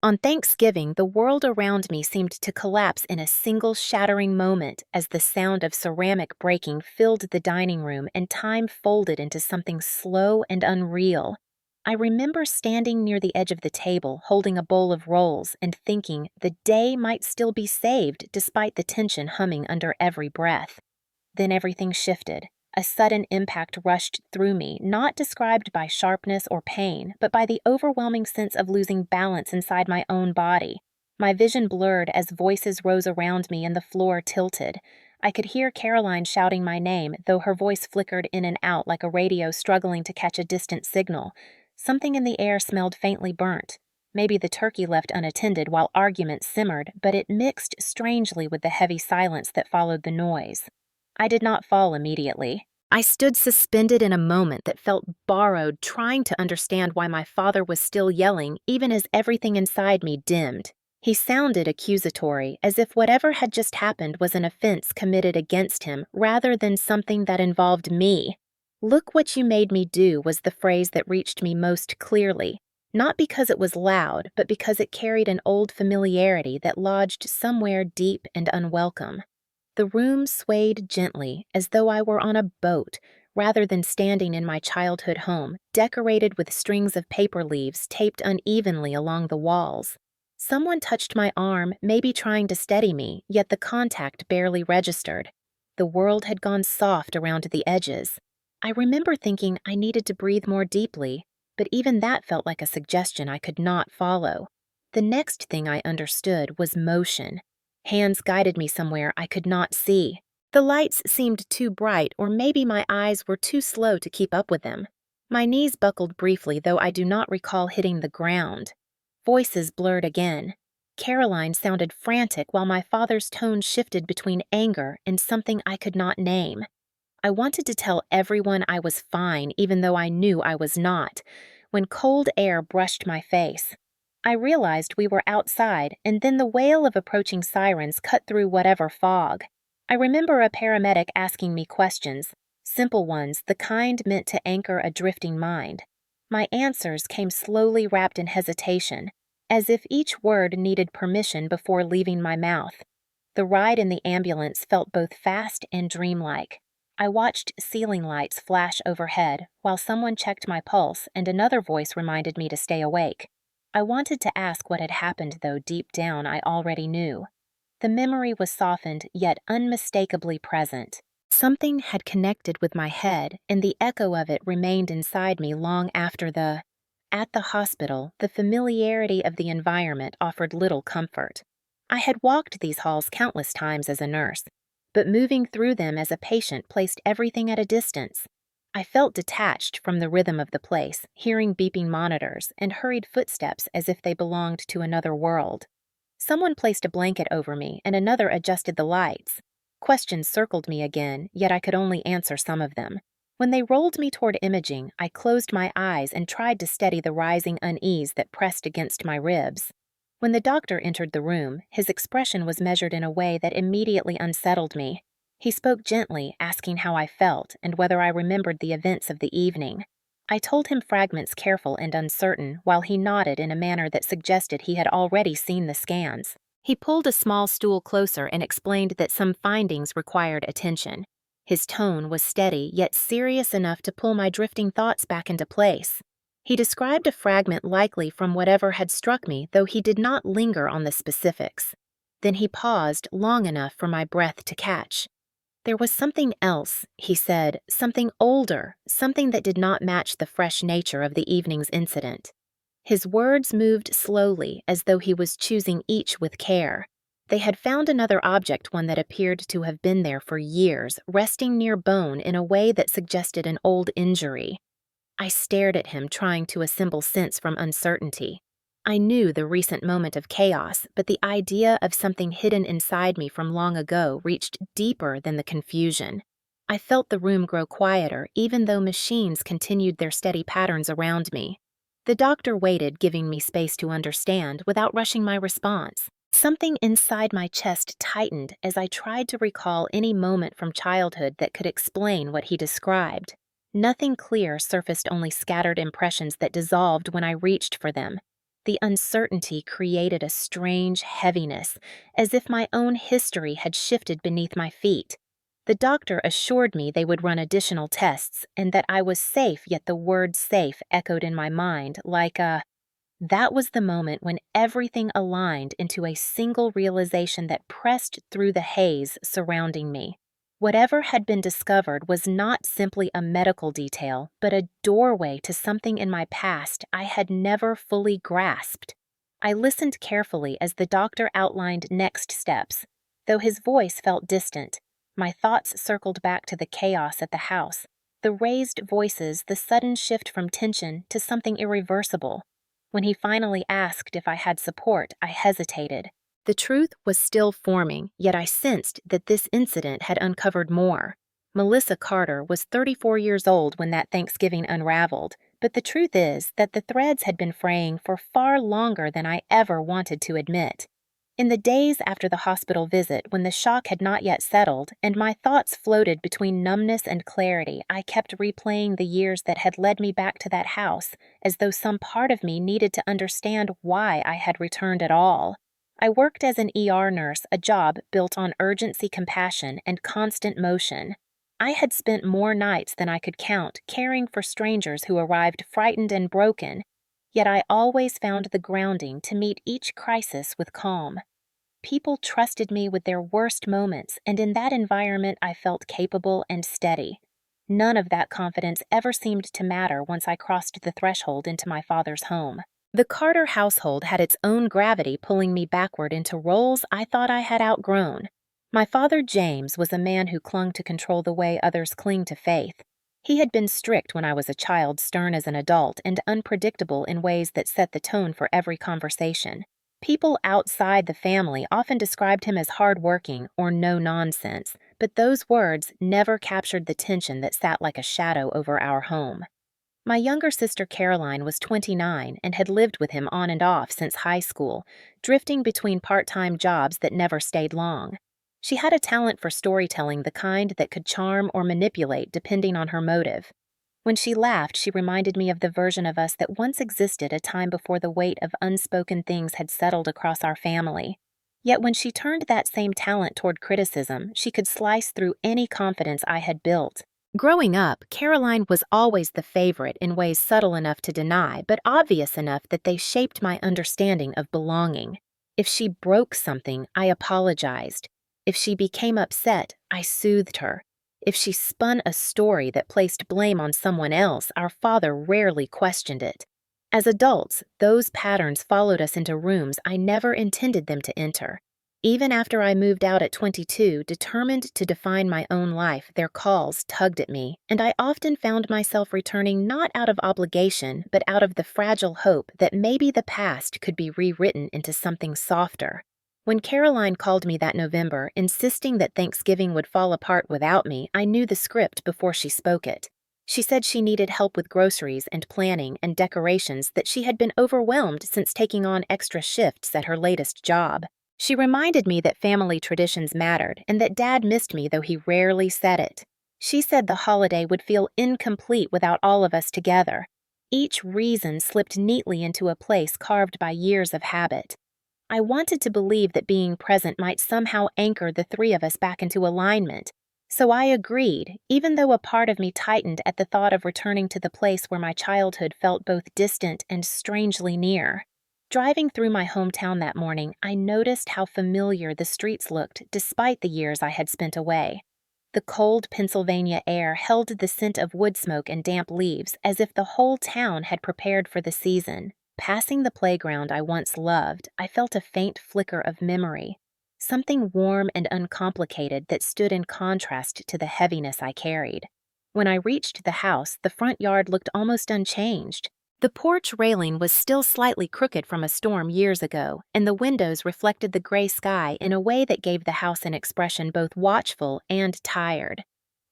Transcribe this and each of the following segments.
On Thanksgiving, the world around me seemed to collapse in a single shattering moment as the sound of ceramic breaking filled the dining room and time folded into something slow and unreal. I remember standing near the edge of the table, holding a bowl of rolls and thinking the day might still be saved despite the tension humming under every breath. Then everything shifted. A sudden impact rushed through me, not described by sharpness or pain, but by the overwhelming sense of losing balance inside my own body. My vision blurred as voices rose around me and the floor tilted. I could hear Caroline shouting my name, though her voice flickered in and out like a radio struggling to catch a distant signal. Something in the air smelled faintly burnt. Maybe the turkey left unattended while arguments simmered, but it mixed strangely with the heavy silence that followed the noise. I did not fall immediately. I stood suspended in a moment that felt borrowed, trying to understand why my father was still yelling, even as everything inside me dimmed. He sounded accusatory, as if whatever had just happened was an offense committed against him rather than something that involved me. "Look what you made me do" was the phrase that reached me most clearly, not because it was loud, but because it carried an old familiarity that lodged somewhere deep and unwelcome. The room swayed gently, as though I were on a boat, rather than standing in my childhood home, decorated with strings of paper leaves taped unevenly along the walls. Someone touched my arm, maybe trying to steady me, yet the contact barely registered. The world had gone soft around the edges. I remember thinking I needed to breathe more deeply, but even that felt like a suggestion I could not follow. The next thing I understood was motion. Hands guided me somewhere I could not see. The lights seemed too bright, or maybe my eyes were too slow to keep up with them. My knees buckled briefly, though I do not recall hitting the ground. Voices blurred again. Caroline sounded frantic while my father's tone shifted between anger and something I could not name. I wanted to tell everyone I was fine, even though I knew I was not, when cold air brushed my face. I realized we were outside, and then the wail of approaching sirens cut through whatever fog. I remember a paramedic asking me questions, simple ones, the kind meant to anchor a drifting mind. My answers came slowly wrapped in hesitation, as if each word needed permission before leaving my mouth. The ride in the ambulance felt both fast and dreamlike. I watched ceiling lights flash overhead while someone checked my pulse and another voice reminded me to stay awake. I wanted to ask what had happened, though deep down I already knew. The memory was softened, yet unmistakably present. Something had connected with my head, and the echo of it remained inside me long after At the hospital, the familiarity of the environment offered little comfort. I had walked these halls countless times as a nurse, but moving through them as a patient placed everything at a distance. I felt detached from the rhythm of the place, hearing beeping monitors and hurried footsteps as if they belonged to another world. Someone placed a blanket over me and another adjusted the lights. Questions circled me again, yet I could only answer some of them. When they rolled me toward imaging, I closed my eyes and tried to steady the rising unease that pressed against my ribs. When the doctor entered the room, his expression was measured in a way that immediately unsettled me. He spoke gently, asking how I felt and whether I remembered the events of the evening. I told him fragments careful and uncertain, while he nodded in a manner that suggested he had already seen the scans. He pulled a small stool closer and explained that some findings required attention. His tone was steady, yet serious enough to pull my drifting thoughts back into place. He described a fragment likely from whatever had struck me, though he did not linger on the specifics. Then he paused long enough for my breath to catch. "There was something else," he said, "something older, something that did not match the fresh nature of the evening's incident." His words moved slowly, as though he was choosing each with care. They had found another object, one that appeared to have been there for years, resting near bone in a way that suggested an old injury. I stared at him, trying to assemble sense from uncertainty. I knew the recent moment of chaos, but the idea of something hidden inside me from long ago reached deeper than the confusion. I felt the room grow quieter, even though machines continued their steady patterns around me. The doctor waited, giving me space to understand without rushing my response. Something inside my chest tightened as I tried to recall any moment from childhood that could explain what he described. Nothing clear surfaced, only scattered impressions that dissolved when I reached for them. The uncertainty created a strange heaviness, as if my own history had shifted beneath my feet. The doctor assured me they would run additional tests and that I was safe, yet the word safe echoed in my mind like a. That was the moment when everything aligned into a single realization that pressed through the haze surrounding me. Whatever had been discovered was not simply a medical detail, but a doorway to something in my past I had never fully grasped. I listened carefully as the doctor outlined next steps. Though his voice felt distant, my thoughts circled back to the chaos at the house, the raised voices, the sudden shift from tension to something irreversible. When he finally asked if I had support, I hesitated. The truth was still forming, yet I sensed that this incident had uncovered more. Melissa Carter was 34 years old when that Thanksgiving unraveled, but the truth is that the threads had been fraying for far longer than I ever wanted to admit. In the days after the hospital visit, when the shock had not yet settled and my thoughts floated between numbness and clarity, I kept replaying the years that had led me back to that house, as though some part of me needed to understand why I had returned at all. I worked as an ER nurse, a job built on urgency, compassion, and constant motion. I had spent more nights than I could count caring for strangers who arrived frightened and broken, yet I always found the grounding to meet each crisis with calm. People trusted me with their worst moments, and in that environment I felt capable and steady. None of that confidence ever seemed to matter once I crossed the threshold into my father's home. The Carter household had its own gravity pulling me backward into roles I thought I had outgrown. My father, James, was a man who clung to control the way others cling to faith. He had been strict when I was a child, stern as an adult, and unpredictable in ways that set the tone for every conversation. People outside the family often described him as hardworking or no-nonsense, but those words never captured the tension that sat like a shadow over our home. My younger sister Caroline was 29 and had lived with him on and off since high school, drifting between part-time jobs that never stayed long. She had a talent for storytelling, the kind that could charm or manipulate depending on her motive. When she laughed, she reminded me of the version of us that once existed a time before the weight of unspoken things had settled across our family. Yet when she turned that same talent toward criticism, she could slice through any confidence I had built. Growing up, Caroline was always the favorite in ways subtle enough to deny, but obvious enough that they shaped my understanding of belonging. If she broke something, I apologized. If she became upset, I soothed her. If she spun a story that placed blame on someone else, our father rarely questioned it. As adults, those patterns followed us into rooms I never intended them to enter. Even after I moved out at 22, determined to define my own life, their calls tugged at me, and I often found myself returning not out of obligation, but out of the fragile hope that maybe the past could be rewritten into something softer. When Caroline called me that November, insisting that Thanksgiving would fall apart without me, I knew the script before she spoke it. She said she needed help with groceries and planning and decorations, that she had been overwhelmed since taking on extra shifts at her latest job. She reminded me that family traditions mattered and that Dad missed me, though he rarely said it. She said the holiday would feel incomplete without all of us together. Each reason slipped neatly into a place carved by years of habit. I wanted to believe that being present might somehow anchor the three of us back into alignment, so I agreed, even though a part of me tightened at the thought of returning to the place where my childhood felt both distant and strangely near. Driving through my hometown that morning, I noticed how familiar the streets looked despite the years I had spent away. The cold Pennsylvania air held the scent of wood smoke and damp leaves, as if the whole town had prepared for the season. Passing the playground I once loved, I felt a faint flicker of memory, something warm and uncomplicated that stood in contrast to the heaviness I carried. When I reached the house, the front yard looked almost unchanged. The porch railing was still slightly crooked from a storm years ago, and the windows reflected the gray sky in a way that gave the house an expression both watchful and tired.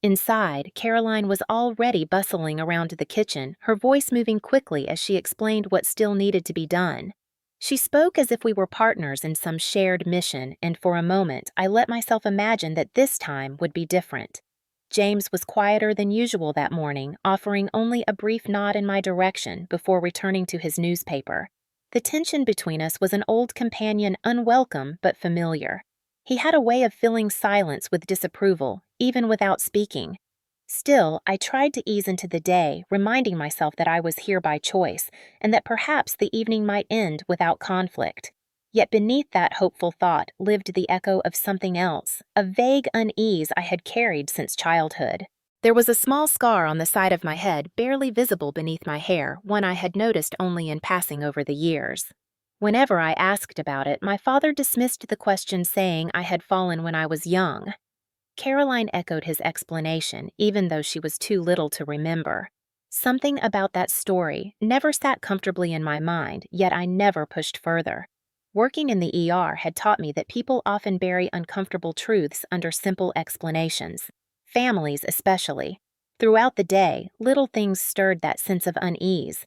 Inside, Caroline was already bustling around the kitchen, her voice moving quickly as she explained what still needed to be done. She spoke as if we were partners in some shared mission, and for a moment I let myself imagine that this time would be different. James was quieter than usual that morning, offering only a brief nod in my direction before returning to his newspaper. The tension between us was an old companion, unwelcome but familiar. He had a way of filling silence with disapproval, even without speaking. Still, I tried to ease into the day, reminding myself that I was here by choice, and that perhaps the evening might end without conflict. Yet beneath that hopeful thought lived the echo of something else, a vague unease I had carried since childhood. There was a small scar on the side of my head, barely visible beneath my hair, one I had noticed only in passing over the years. Whenever I asked about it, my father dismissed the question, saying I had fallen when I was young. Caroline echoed his explanation, even though she was too little to remember. Something about that story never sat comfortably in my mind, yet I never pushed further. Working in the ER had taught me that people often bury uncomfortable truths under simple explanations. Families especially. Throughout the day, little things stirred that sense of unease.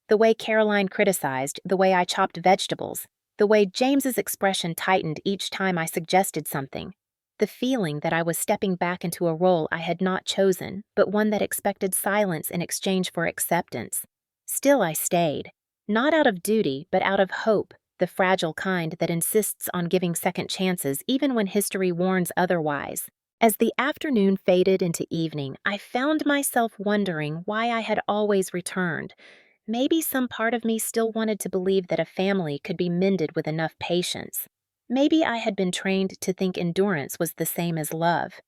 The way Caroline criticized, the way I chopped vegetables, the way James's expression tightened each time I suggested something. The feeling that I was stepping back into a role I had not chosen, but one that expected silence in exchange for acceptance. Still I stayed. Not out of duty, but out of hope, the fragile kind that insists on giving second chances even when history warns otherwise. As the afternoon faded into evening, I found myself wondering why I had always returned. Maybe some part of me still wanted to believe that a family could be mended with enough patience. Maybe I had been trained to think endurance was the same as love.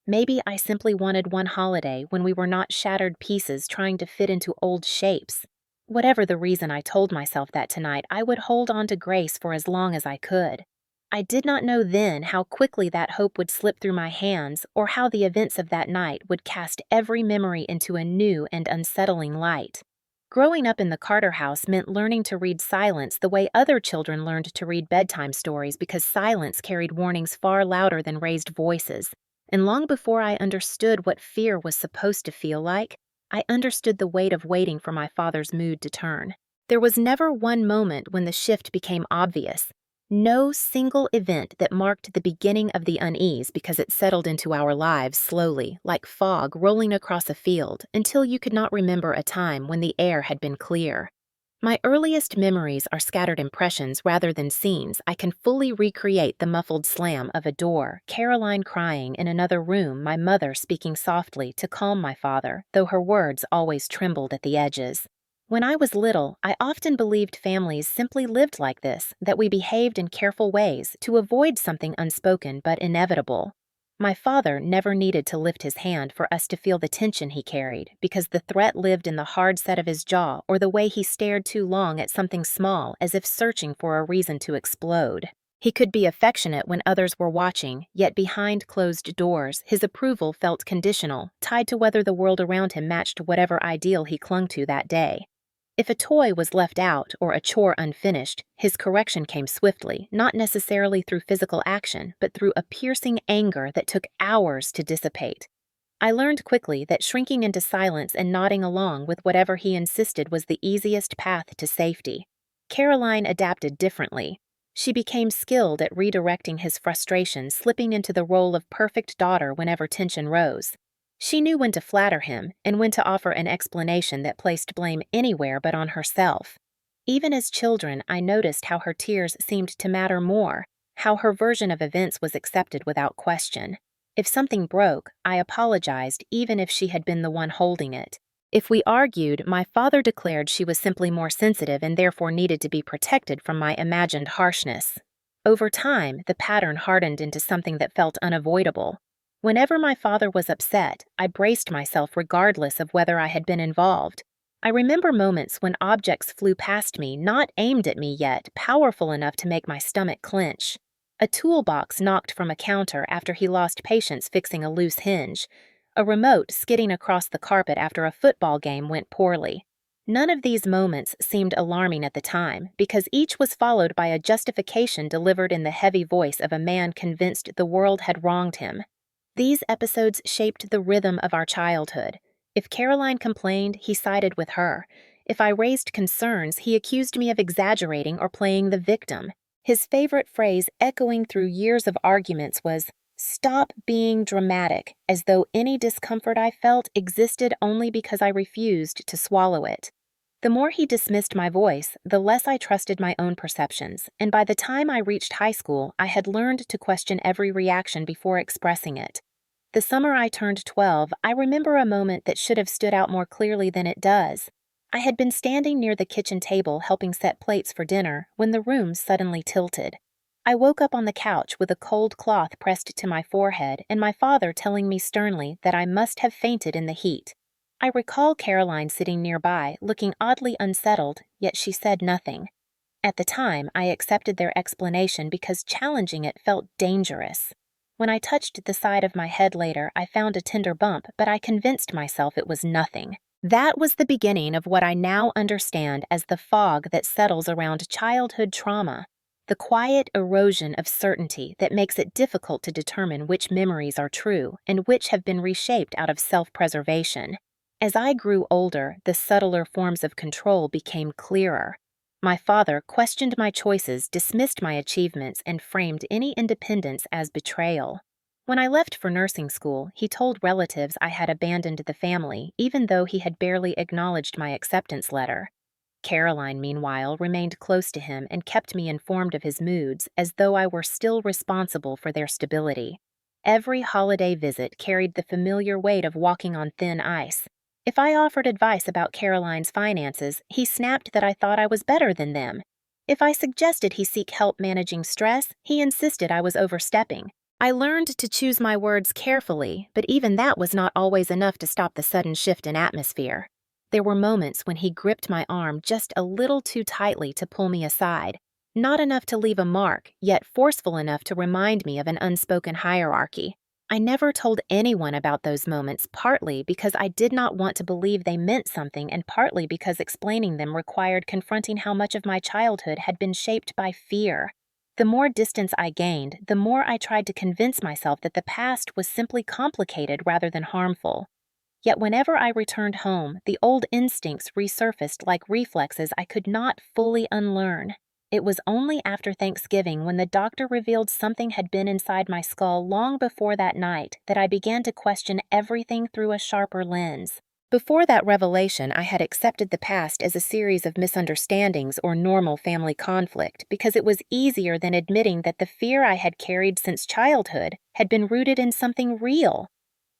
Maybe I simply wanted one holiday when we were not shattered pieces trying to fit into old shapes. Whatever the reason, I told myself that tonight I would hold on to Grace for as long as I could. I did not know then how quickly that hope would slip through my hands, or how the events of that night would cast every memory into a new and unsettling light. Growing up in the Carter house meant learning to read silence the way other children learned to read bedtime stories, because silence carried warnings far louder than raised voices. And long before I understood what fear was supposed to feel like, I understood the weight of waiting for my father's mood to turn. There was never one moment when the shift became obvious. No single event that marked the beginning of the unease, because it settled into our lives slowly, like fog rolling across a field, until you could not remember a time when the air had been clear. My earliest memories are scattered impressions rather than scenes. I can fully recreate the muffled slam of a door, Caroline crying in another room, my mother speaking softly to calm my father, though her words always trembled at the edges. When I was little, I often believed families simply lived like this, that we behaved in careful ways to avoid something unspoken but inevitable. My father never needed to lift his hand for us to feel the tension he carried, because the threat lived in the hard set of his jaw or the way he stared too long at something small, as if searching for a reason to explode. He could be affectionate when others were watching, yet behind closed doors, his approval felt conditional, tied to whether the world around him matched whatever ideal he clung to that day. If a toy was left out or a chore unfinished, his correction came swiftly, not necessarily through physical action, but through a piercing anger that took hours to dissipate. I learned quickly that shrinking into silence and nodding along with whatever he insisted was the easiest path to safety. Caroline adapted differently. She became skilled at redirecting his frustration, slipping into the role of perfect daughter whenever tension rose. She knew when to flatter him and when to offer an explanation that placed blame anywhere but on herself. Even as children, I noticed how her tears seemed to matter more, how her version of events was accepted without question. If something broke, I apologized even if she had been the one holding it. If we argued, my father declared she was simply more sensitive and therefore needed to be protected from my imagined harshness. Over time, the pattern hardened into something that felt unavoidable. Whenever my father was upset, I braced myself regardless of whether I had been involved. I remember moments when objects flew past me, not aimed at me yet, powerful enough to make my stomach clench. A toolbox knocked from a counter after he lost patience fixing a loose hinge. A remote skidding across the carpet after a football game went poorly. None of these moments seemed alarming at the time, because each was followed by a justification delivered in the heavy voice of a man convinced the world had wronged him. These episodes shaped the rhythm of our childhood. If Caroline complained, he sided with her. If I raised concerns, he accused me of exaggerating or playing the victim. His favorite phrase, echoing through years of arguments, was, "Stop being dramatic," as though any discomfort I felt existed only because I refused to swallow it. The more he dismissed my voice, the less I trusted my own perceptions, and by the time I reached high school, I had learned to question every reaction before expressing it. The summer I turned 12, I remember a moment that should have stood out more clearly than it does. I had been standing near the kitchen table helping set plates for dinner when the room suddenly tilted. I woke up on the couch with a cold cloth pressed to my forehead and my father telling me sternly that I must have fainted in the heat. I recall Caroline sitting nearby, looking oddly unsettled, yet she said nothing. At the time, I accepted their explanation because challenging it felt dangerous. When I touched the side of my head later, I found a tender bump, but I convinced myself it was nothing. That was the beginning of what I now understand as the fog that settles around childhood trauma, the quiet erosion of certainty that makes it difficult to determine which memories are true and which have been reshaped out of self-preservation. As I grew older, the subtler forms of control became clearer. My father questioned my choices, dismissed my achievements, and framed any independence as betrayal. When I left for nursing school, he told relatives I had abandoned the family, even though he had barely acknowledged my acceptance letter. Caroline, meanwhile, remained close to him and kept me informed of his moods, as though I were still responsible for their stability. Every holiday visit carried the familiar weight of walking on thin ice. If I offered advice about Caroline's finances, he snapped that I thought I was better than them. If I suggested he seek help managing stress, he insisted I was overstepping. I learned to choose my words carefully, but even that was not always enough to stop the sudden shift in atmosphere. There were moments when he gripped my arm just a little too tightly to pull me aside, not enough to leave a mark, yet forceful enough to remind me of an unspoken hierarchy. I never told anyone about those moments, partly because I did not want to believe they meant something and partly because explaining them required confronting how much of my childhood had been shaped by fear. The more distance I gained, the more I tried to convince myself that the past was simply complicated rather than harmful. Yet whenever I returned home, the old instincts resurfaced like reflexes I could not fully unlearn. It was only after Thanksgiving, when the doctor revealed something had been inside my skull long before that night, that I began to question everything through a sharper lens. Before that revelation, I had accepted the past as a series of misunderstandings or normal family conflict because it was easier than admitting that the fear I had carried since childhood had been rooted in something real.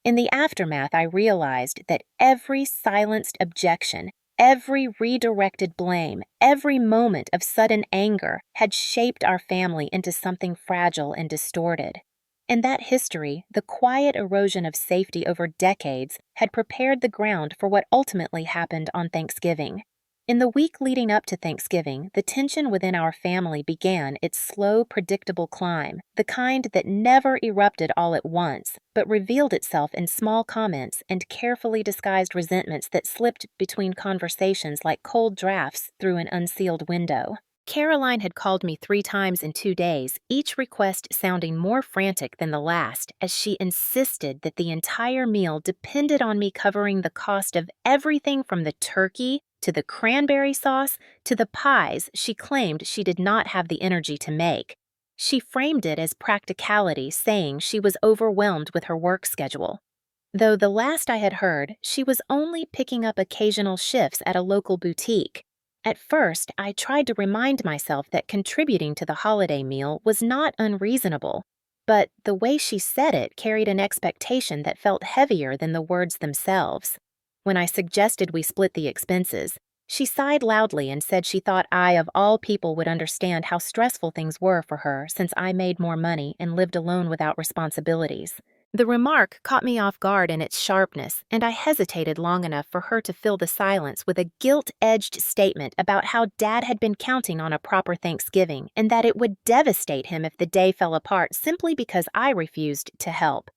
In the aftermath, I realized that every silenced objection, every redirected blame, every moment of sudden anger had shaped our family into something fragile and distorted. And that history, the quiet erosion of safety over decades, had prepared the ground for what ultimately happened on Thanksgiving. In the week leading up to Thanksgiving, the tension within our family began its slow, predictable climb, the kind that never erupted all at once, but revealed itself in small comments and carefully disguised resentments that slipped between conversations like cold drafts through an unsealed window. Caroline had called me 3 times in 2 days, each request sounding more frantic than the last, as she insisted that the entire meal depended on me covering the cost of everything from the turkey to the cranberry sauce to the pies she claimed she did not have the energy to make. She framed it as practicality, saying she was overwhelmed with her work schedule. Though the last I had heard, she was only picking up occasional shifts at a local boutique. At first, I tried to remind myself that contributing to the holiday meal was not unreasonable, but the way she said it carried an expectation that felt heavier than the words themselves. When I suggested we split the expenses, she sighed loudly and said she thought I, of all people, would understand how stressful things were for her since I made more money and lived alone without responsibilities. The remark caught me off guard in its sharpness, and I hesitated long enough for her to fill the silence with a guilt-edged statement about how Dad had been counting on a proper Thanksgiving and that it would devastate him if the day fell apart simply because I refused to help.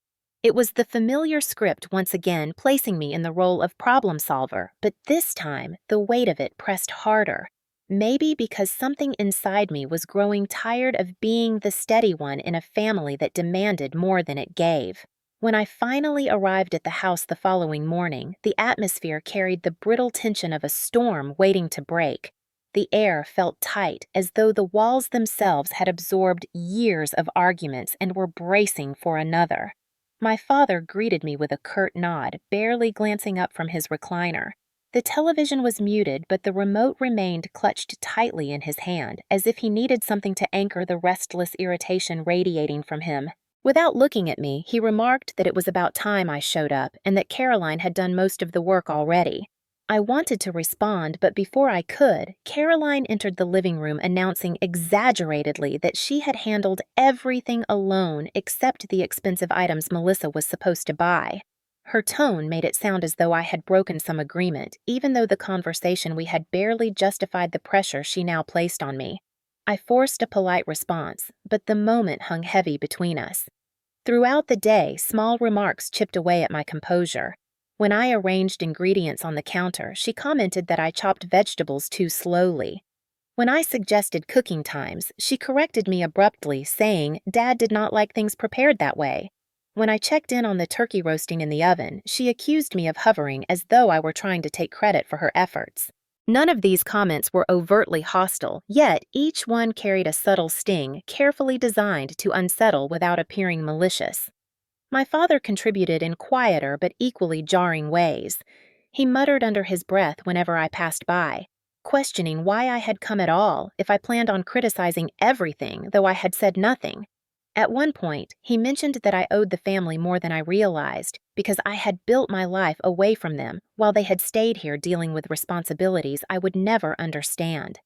It was the familiar script once again placing me in the role of problem solver, but this time the weight of it pressed harder. Maybe because something inside me was growing tired of being the steady one in a family that demanded more than it gave. When I finally arrived at the house the following morning, the atmosphere carried the brittle tension of a storm waiting to break. The air felt tight, as though the walls themselves had absorbed years of arguments and were bracing for another. My father greeted me with a curt nod, barely glancing up from his recliner. The television was muted, but the remote remained clutched tightly in his hand, as if he needed something to anchor the restless irritation radiating from him. Without looking at me, he remarked that it was about time I showed up and that Caroline had done most of the work already. I wanted to respond, but before I could, Caroline entered the living room announcing exaggeratedly that she had handled everything alone except the expensive items Melissa was supposed to buy. Her tone made it sound as though I had broken some agreement, even though the conversation we had barely justified the pressure she now placed on me. I forced a polite response, but the moment hung heavy between us. Throughout the day, small remarks chipped away at my composure. When I arranged ingredients on the counter, she commented that I chopped vegetables too slowly. When I suggested cooking times, she corrected me abruptly, saying Dad did not like things prepared that way. When I checked in on the turkey roasting in the oven, she accused me of hovering as though I were trying to take credit for her efforts. None of these comments were overtly hostile, yet each one carried a subtle sting, carefully designed to unsettle without appearing malicious. My father contributed in quieter but equally jarring ways. He muttered under his breath whenever I passed by, questioning why I had come at all if I planned on criticizing everything, though I had said nothing. At one point, he mentioned that I owed the family more than I realized because I had built my life away from them while they had stayed here dealing with responsibilities I would never understand.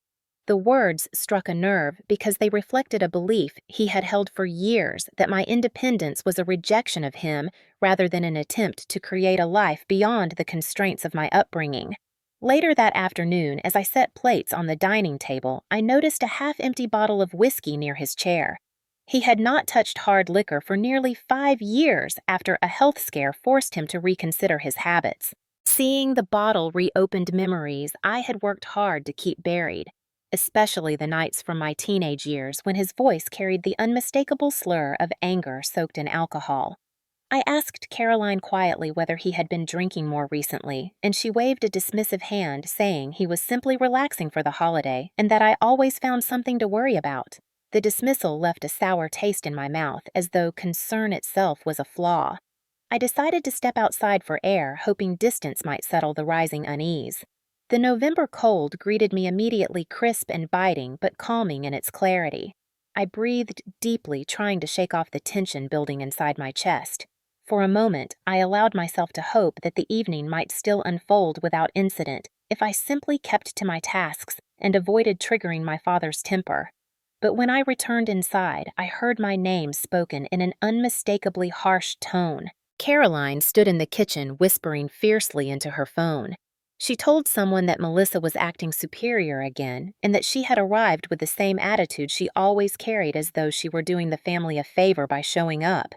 The words struck a nerve because they reflected a belief he had held for years that my independence was a rejection of him rather than an attempt to create a life beyond the constraints of my upbringing. Later that afternoon, as I set plates on the dining table, I noticed a half-empty bottle of whiskey near his chair. He had not touched hard liquor for nearly 5 years after a health scare forced him to reconsider his habits. Seeing the bottle reopened memories I had worked hard to keep buried, especially the nights from my teenage years when his voice carried the unmistakable slur of anger soaked in alcohol. I asked Caroline quietly whether he had been drinking more recently, and she waved a dismissive hand, saying he was simply relaxing for the holiday and that I always found something to worry about. The dismissal left a sour taste in my mouth, as though concern itself was a flaw. I decided to step outside for air, hoping distance might settle the rising unease. The November cold greeted me immediately crisp and biting, but calming in its clarity. I breathed deeply, trying to shake off the tension building inside my chest. For a moment, I allowed myself to hope that the evening might still unfold without incident if I simply kept to my tasks and avoided triggering my father's temper. But when I returned inside, I heard my name spoken in an unmistakably harsh tone. Caroline stood in the kitchen, whispering fiercely into her phone. She told someone that Melissa was acting superior again and that she had arrived with the same attitude she always carried, as though she were doing the family a favor by showing up.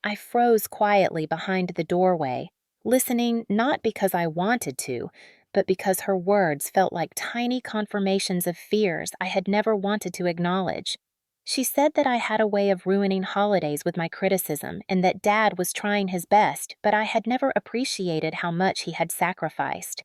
I froze quietly behind the doorway, listening not because I wanted to, but because her words felt like tiny confirmations of fears I had never wanted to acknowledge. She said that I had a way of ruining holidays with my criticism and that Dad was trying his best, but I had never appreciated how much he had sacrificed.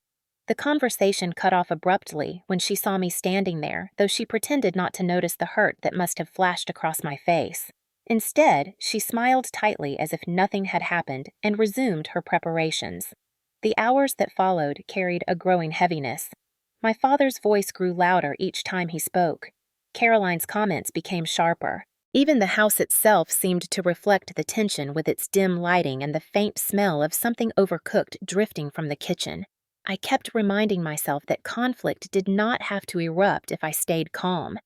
The conversation cut off abruptly when she saw me standing there, though she pretended not to notice the hurt that must have flashed across my face. Instead, she smiled tightly as if nothing had happened and resumed her preparations. The hours that followed carried a growing heaviness. My father's voice grew louder each time he spoke. Caroline's comments became sharper. Even the house itself seemed to reflect the tension with its dim lighting and the faint smell of something overcooked drifting from the kitchen. I kept reminding myself that conflict did not have to erupt if I stayed calm.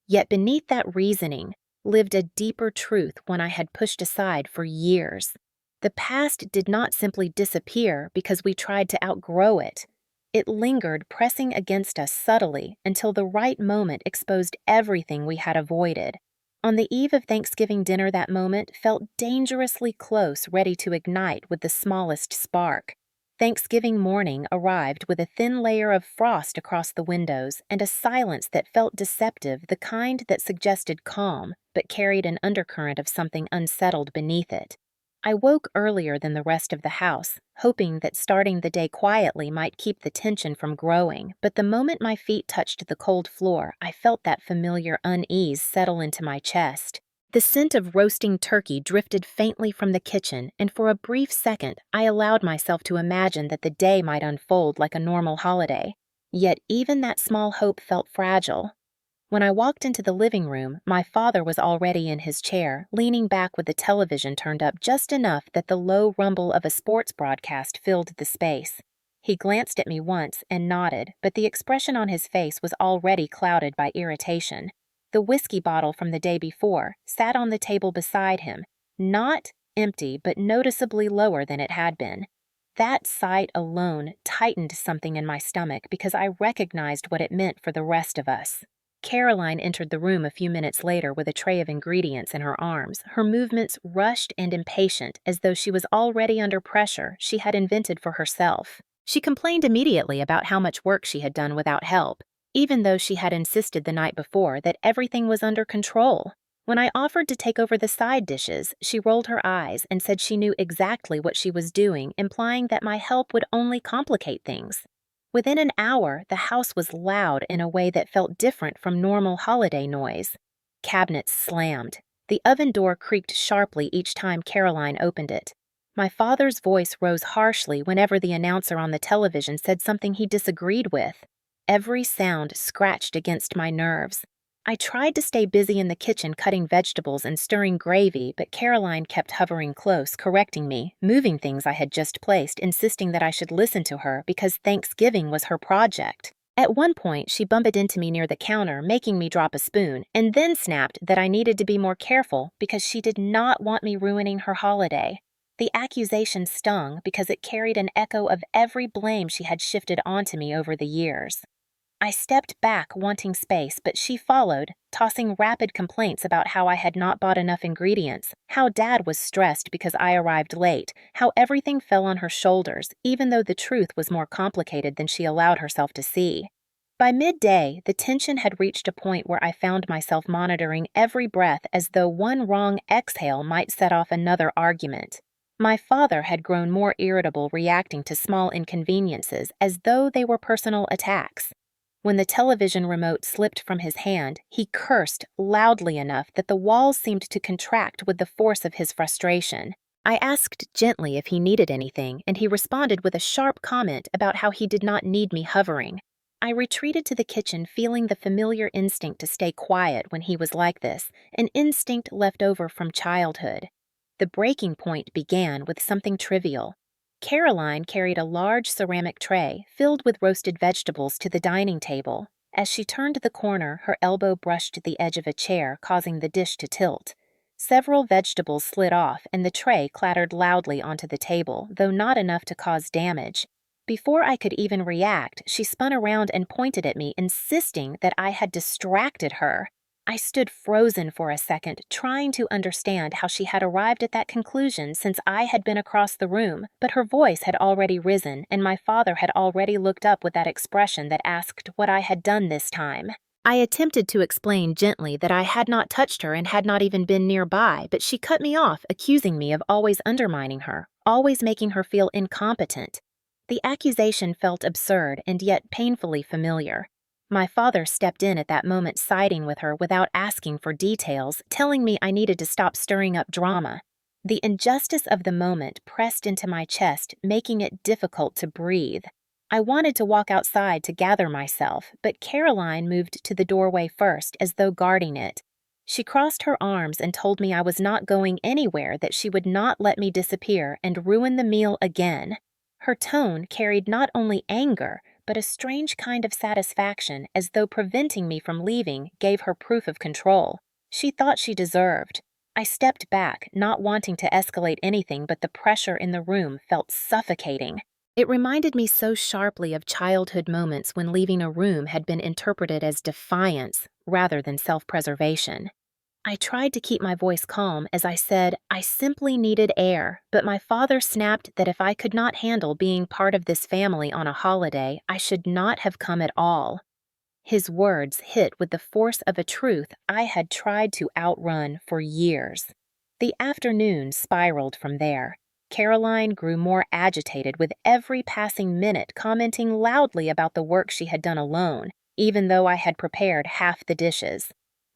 Yet beneath that reasoning lived a deeper truth one I had pushed aside for years. The past did not simply disappear because we tried to outgrow it. It lingered, pressing against us subtly until the right moment exposed everything we had avoided. On the eve of Thanksgiving dinner, that moment felt dangerously close, ready to ignite with the smallest spark. Thanksgiving morning arrived with a thin layer of frost across the windows and a silence that felt deceptive, the kind that suggested calm, but carried an undercurrent of something unsettled beneath it. I woke earlier than the rest of the house, hoping that starting the day quietly might keep the tension from growing, but the moment my feet touched the cold floor, I felt that familiar unease settle into my chest. The scent of roasting turkey drifted faintly from the kitchen, and for a brief second, I allowed myself to imagine that the day might unfold like a normal holiday. Yet even that small hope felt fragile. When I walked into the living room, my father was already in his chair, leaning back with the television turned up just enough that the low rumble of a sports broadcast filled the space. He glanced at me once and nodded, but the expression on his face was already clouded by irritation. The whiskey bottle from the day before sat on the table beside him, not empty but noticeably lower than it had been. That sight alone tightened something in my stomach because I recognized what it meant for the rest of us. Caroline entered the room a few minutes later with a tray of ingredients in her arms, her movements rushed and impatient as though she was already under pressure she had invented for herself. She complained immediately about how much work she had done without help, even though she had insisted the night before that everything was under control. When I offered to take over the side dishes, she rolled her eyes and said she knew exactly what she was doing, implying that my help would only complicate things. Within an hour, the house was loud in a way that felt different from normal holiday noise. Cabinets slammed. The oven door creaked sharply each time Caroline opened it. My father's voice rose harshly whenever the announcer on the television said something he disagreed with. Every sound scratched against my nerves. I tried to stay busy in the kitchen cutting vegetables and stirring gravy, but Caroline kept hovering close, correcting me, moving things I had just placed, insisting that I should listen to her because Thanksgiving was her project. At one point, she bumped into me near the counter, making me drop a spoon, and then snapped that I needed to be more careful because she did not want me ruining her holiday. The accusation stung because it carried an echo of every blame she had shifted onto me over the years. I stepped back, wanting space, but she followed, tossing rapid complaints about how I had not bought enough ingredients, how Dad was stressed because I arrived late, how everything fell on her shoulders, even though the truth was more complicated than she allowed herself to see. By midday, the tension had reached a point where I found myself monitoring every breath as though one wrong exhale might set off another argument. My father had grown more irritable, reacting to small inconveniences as though they were personal attacks. When the television remote slipped from his hand, he cursed loudly enough that the walls seemed to contract with the force of his frustration. I asked gently if he needed anything, and he responded with a sharp comment about how he did not need me hovering. I retreated to the kitchen, feeling the familiar instinct to stay quiet when he was like this, an instinct left over from childhood. The breaking point began with something trivial. Caroline carried a large ceramic tray filled with roasted vegetables to the dining table. As she turned the corner, her elbow brushed the edge of a chair, causing the dish to tilt. Several vegetables slid off, and the tray clattered loudly onto the table, though not enough to cause damage. Before I could even react, she spun around and pointed at me, insisting that I had distracted her. I stood frozen for a second, trying to understand how she had arrived at that conclusion since I had been across the room, but her voice had already risen, and my father had already looked up with that expression that asked what I had done this time. I attempted to explain gently that I had not touched her and had not even been nearby, but she cut me off, accusing me of always undermining her, always making her feel incompetent. The accusation felt absurd and yet painfully familiar. My father stepped in at that moment, siding with her without asking for details, telling me I needed to stop stirring up drama. The injustice of the moment pressed into my chest, making it difficult to breathe. I wanted to walk outside to gather myself, but Caroline moved to the doorway first, as though guarding it. She crossed her arms and told me I was not going anywhere, that she would not let me disappear and ruin the meal again. Her tone carried not only anger, but a strange kind of satisfaction, as though preventing me from leaving gave her proof of control. She thought she deserved. I stepped back, not wanting to escalate anything, but the pressure in the room felt suffocating. It reminded me so sharply of childhood moments when leaving a room had been interpreted as defiance rather than self-preservation. I tried to keep my voice calm as I said I simply needed air, but my father snapped that if I could not handle being part of this family on a holiday, I should not have come at all. His words hit with the force of a truth I had tried to outrun for years. The afternoon spiraled from there. Caroline grew more agitated with every passing minute, commenting loudly about the work she had done alone, even though I had prepared half the dishes.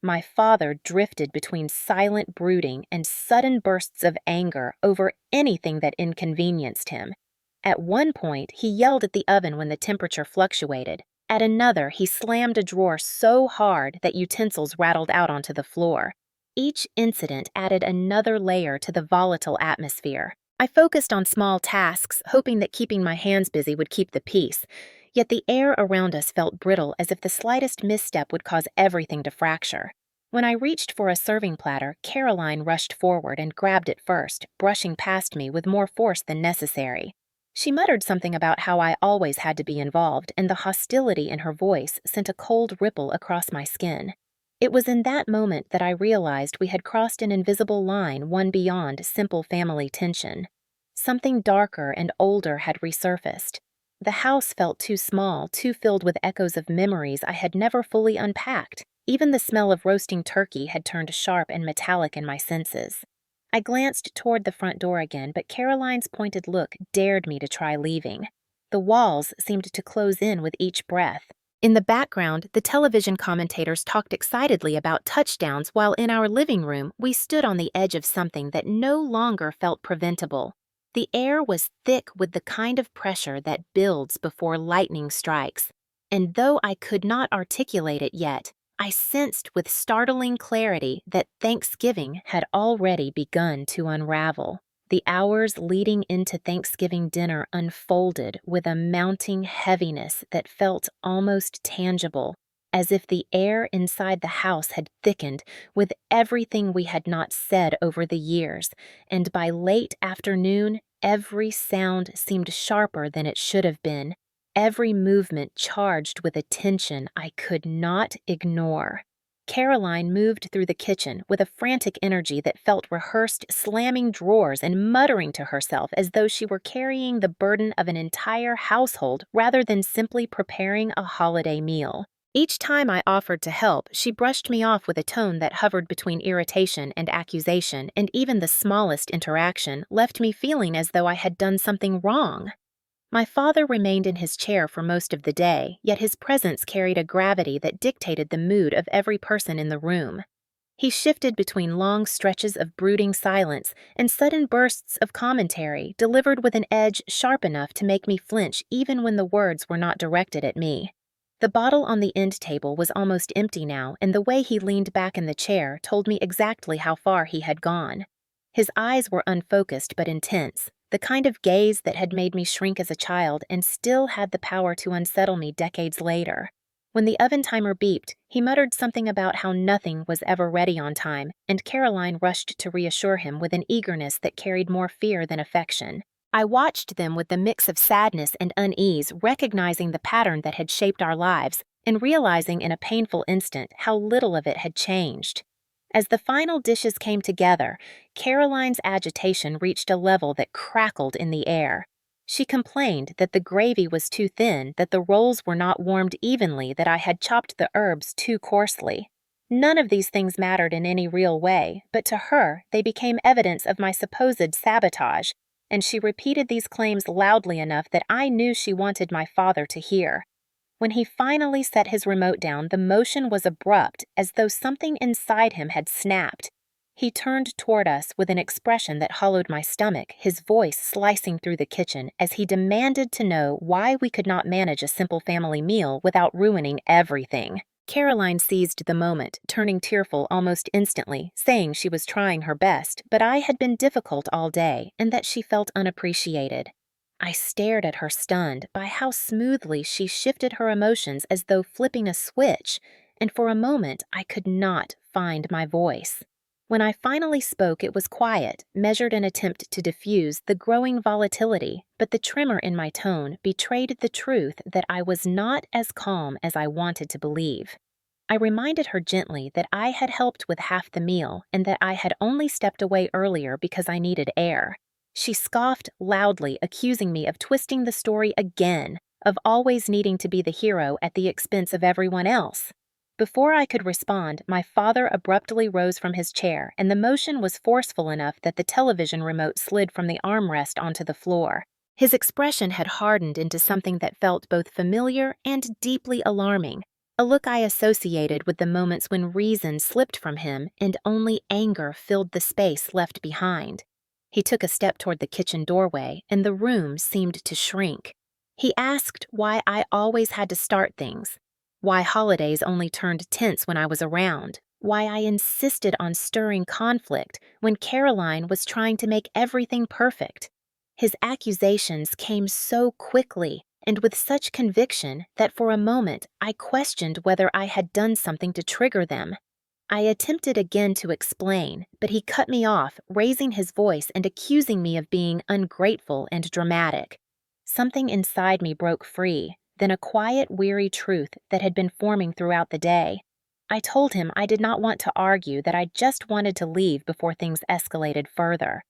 My father drifted between silent brooding and sudden bursts of anger over anything that inconvenienced him. At one point, he yelled at the oven when the temperature fluctuated. At another, he slammed a drawer so hard that utensils rattled out onto the floor. Each incident added another layer to the volatile atmosphere. I focused on small tasks, hoping that keeping my hands busy would keep the peace, yet the air around us felt brittle as if the slightest misstep would cause everything to fracture. When I reached for a serving platter, Caroline rushed forward and grabbed it first, brushing past me with more force than necessary. She muttered something about how I always had to be involved, and the hostility in her voice sent a cold ripple across my skin. It was in that moment that I realized we had crossed an invisible line, one beyond simple family tension. Something darker and older had resurfaced. The house felt too small, too filled with echoes of memories I had never fully unpacked. Even the smell of roasting turkey had turned sharp and metallic in my senses. I glanced toward the front door again, but Caroline's pointed look dared me to try leaving. The walls seemed to close in with each breath. In the background, the television commentators talked excitedly about touchdowns, while in our living room, we stood on the edge of something that no longer felt preventable. The air was thick with the kind of pressure that builds before lightning strikes, and though I could not articulate it yet, I sensed with startling clarity that Thanksgiving had already begun to unravel. The hours leading into Thanksgiving dinner unfolded with a mounting heaviness that felt almost tangible, as if the air inside the house had thickened with everything we had not said over the years, and by late afternoon, every sound seemed sharper than it should have been, every movement charged with a tension I could not ignore. Caroline moved through the kitchen with a frantic energy that felt rehearsed, slamming drawers and muttering to herself as though she were carrying the burden of an entire household rather than simply preparing a holiday meal. Each time I offered to help, she brushed me off with a tone that hovered between irritation and accusation, and even the smallest interaction left me feeling as though I had done something wrong. My father remained in his chair for most of the day, yet his presence carried a gravity that dictated the mood of every person in the room. He shifted between long stretches of brooding silence and sudden bursts of commentary delivered with an edge sharp enough to make me flinch even when the words were not directed at me. The bottle on the end table was almost empty now, and the way he leaned back in the chair told me exactly how far he had gone. His eyes were unfocused but intense, the kind of gaze that had made me shrink as a child and still had the power to unsettle me decades later. When the oven timer beeped, he muttered something about how nothing was ever ready on time, and Caroline rushed to reassure him with an eagerness that carried more fear than affection. I watched them with the mix of sadness and unease, recognizing the pattern that had shaped our lives, and realizing in a painful instant how little of it had changed. As the final dishes came together, Caroline's agitation reached a level that crackled in the air. She complained that the gravy was too thin, that the rolls were not warmed evenly, that I had chopped the herbs too coarsely. None of these things mattered in any real way, but to her they became evidence of my supposed sabotage, and she repeated these claims loudly enough that I knew she wanted my father to hear. When he finally set his remote down, the motion was abrupt, as though something inside him had snapped. He turned toward us with an expression that hollowed my stomach, his voice slicing through the kitchen as he demanded to know why we could not manage a simple family meal without ruining everything. Caroline seized the moment, turning tearful almost instantly, saying she was trying her best, but I had been difficult all day and that she felt unappreciated. I stared at her stunned by how smoothly she shifted her emotions as though flipping a switch, and for a moment I could not find my voice. When I finally spoke, it was quiet, measured an attempt to diffuse the growing volatility, but the tremor in my tone betrayed the truth that I was not as calm as I wanted to believe. I reminded her gently that I had helped with half the meal and that I had only stepped away earlier because I needed air. She scoffed loudly, accusing me of twisting the story again, of always needing to be the hero at the expense of everyone else. Before I could respond, my father abruptly rose from his chair, and the motion was forceful enough that the television remote slid from the armrest onto the floor. His expression had hardened into something that felt both familiar and deeply alarming. a look I associated with the moments when reason slipped from him and only anger filled the space left behind. He took a step toward the kitchen doorway, and the room seemed to shrink. He asked why I always had to start things, why holidays only turned tense when I was around, why I insisted on stirring conflict when Caroline was trying to make everything perfect. His accusations came so quickly and with such conviction that for a moment I questioned whether I had done something to trigger them. I attempted again to explain, but he cut me off, raising his voice and accusing me of being ungrateful and dramatic. Something inside me broke free, then a quiet, weary truth that had been forming throughout the day. I told him I did not want to argue, that I just wanted to leave before things escalated further.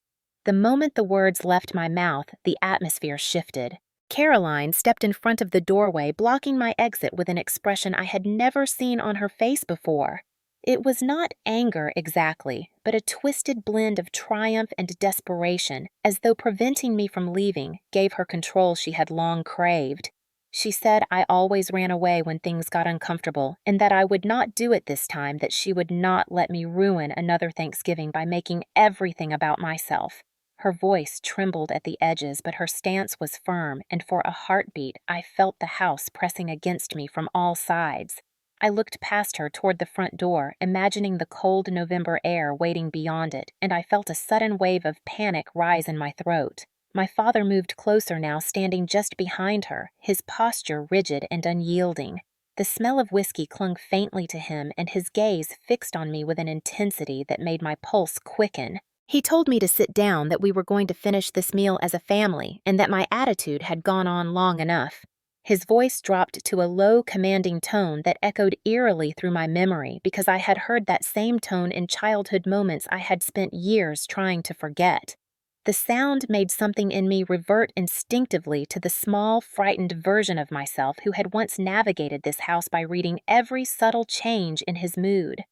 The moment the words left my mouth, the atmosphere shifted. Caroline stepped in front of the doorway, blocking my exit with an expression I had never seen on her face before. It was not anger exactly, but a twisted blend of triumph and desperation, as though preventing me from leaving gave her control she had long craved. She said I always ran away when things got uncomfortable, and that I would not do it this time, that she would not let me ruin another Thanksgiving by making everything about myself. Her voice trembled at the edges, but her stance was firm, and for a heartbeat I felt the house pressing against me from all sides. I looked past her toward the front door, imagining the cold November air waiting beyond it, and I felt a sudden wave of panic rise in my throat. My father moved closer now, standing just behind her, his posture rigid and unyielding. The smell of whiskey clung faintly to him, and his gaze fixed on me with an intensity that made my pulse quicken. He told me to sit down, that we were going to finish this meal as a family, and that my attitude had gone on long enough. His voice dropped to a low, commanding tone that echoed eerily through my memory, because I had heard that same tone in childhood moments I had spent years trying to forget. The sound made something in me revert instinctively to the small, frightened version of myself who had once navigated this house by reading every subtle change in his mood.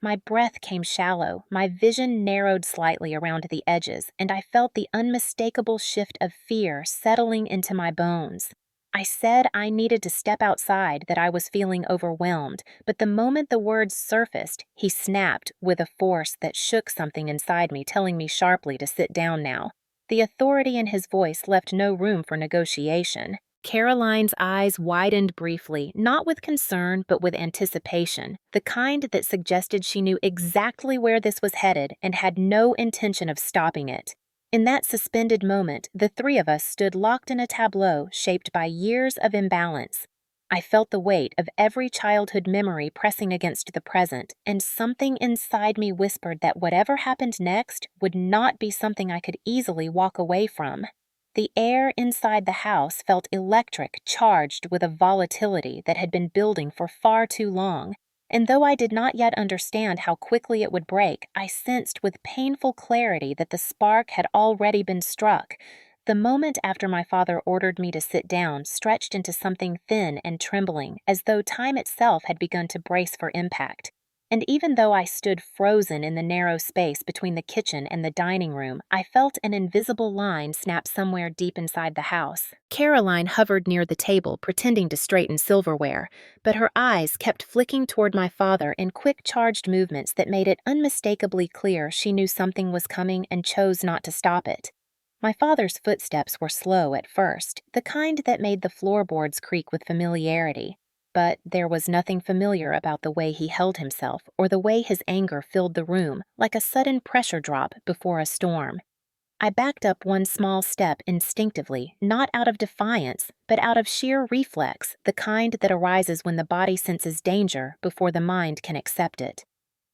My breath came shallow, my vision narrowed slightly around the edges, and I felt the unmistakable shift of fear settling into my bones. I said I needed to step outside, that I was feeling overwhelmed, but the moment the words surfaced, he snapped with a force that shook something inside me, telling me sharply to sit down now. The authority in his voice left no room for negotiation. Caroline's eyes widened briefly, not with concern, but with anticipation, the kind that suggested she knew exactly where this was headed and had no intention of stopping it. In that suspended moment, the three of us stood locked in a tableau shaped by years of imbalance. I felt the weight of every childhood memory pressing against the present, and something inside me whispered that whatever happened next would not be something I could easily walk away from. The air inside the house felt electric, charged with a volatility that had been building for far too long, and though I did not yet understand how quickly it would break, I sensed with painful clarity that the spark had already been struck. The moment after my father ordered me to sit down stretched into something thin and trembling, as though time itself had begun to brace for impact. And even though I stood frozen in the narrow space between the kitchen and the dining room, I felt an invisible line snap somewhere deep inside the house. Caroline hovered near the table, pretending to straighten silverware, but her eyes kept flicking toward my father in quick, charged movements that made it unmistakably clear she knew something was coming and chose not to stop it. My father's footsteps were slow at first, the kind that made the floorboards creak with familiarity. But there was nothing familiar about the way he held himself or the way his anger filled the room, like a sudden pressure drop before a storm. I backed up one small step instinctively, not out of defiance, but out of sheer reflex, the kind that arises when the body senses danger before the mind can accept it.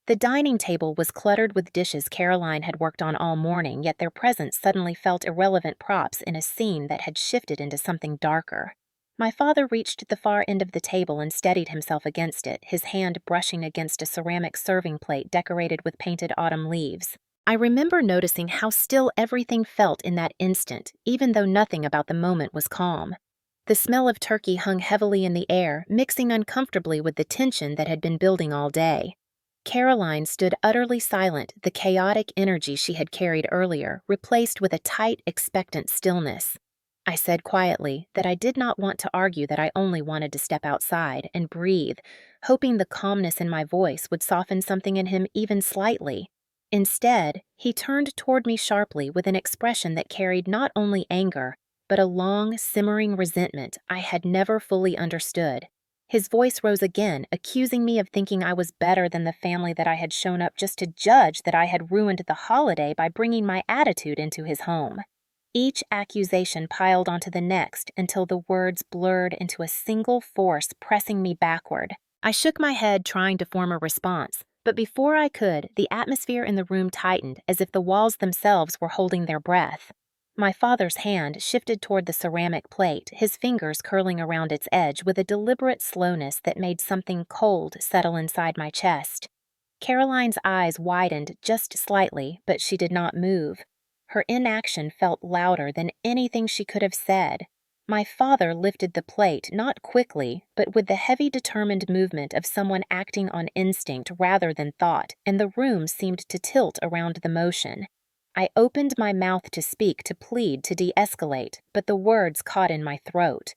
The dining table was cluttered with dishes Caroline had worked on all morning, yet their presence suddenly felt irrelevant props in a scene that had shifted into something darker. My father reached the far end of the table and steadied himself against it, his hand brushing against a ceramic serving plate decorated with painted autumn leaves. I remember noticing how still everything felt in that instant, even though nothing about the moment was calm. The smell of turkey hung heavily in the air, mixing uncomfortably with the tension that had been building all day. Caroline stood utterly silent, the chaotic energy she had carried earlier replaced with a tight, expectant stillness. I said quietly that I did not want to argue, that I only wanted to step outside and breathe, hoping the calmness in my voice would soften something in him even slightly. Instead, he turned toward me sharply with an expression that carried not only anger, but a long, simmering resentment I had never fully understood. His voice rose again, accusing me of thinking I was better than the family that I had shown up just to judge, that I had ruined the holiday by bringing my attitude into his home. Each accusation piled onto the next until the words blurred into a single force pressing me backward. I shook my head, trying to form a response, but before I could, the atmosphere in the room tightened as if the walls themselves were holding their breath. My father's hand shifted toward the ceramic plate, his fingers curling around its edge with a deliberate slowness that made something cold settle inside my chest. Caroline's eyes widened just slightly, but she did not move. Her inaction felt louder than anything she could have said. My father lifted the plate, not quickly, but with the heavy, determined movement of someone acting on instinct rather than thought, and the room seemed to tilt around the motion. I opened my mouth to speak, to plead, to de-escalate, but the words caught in my throat.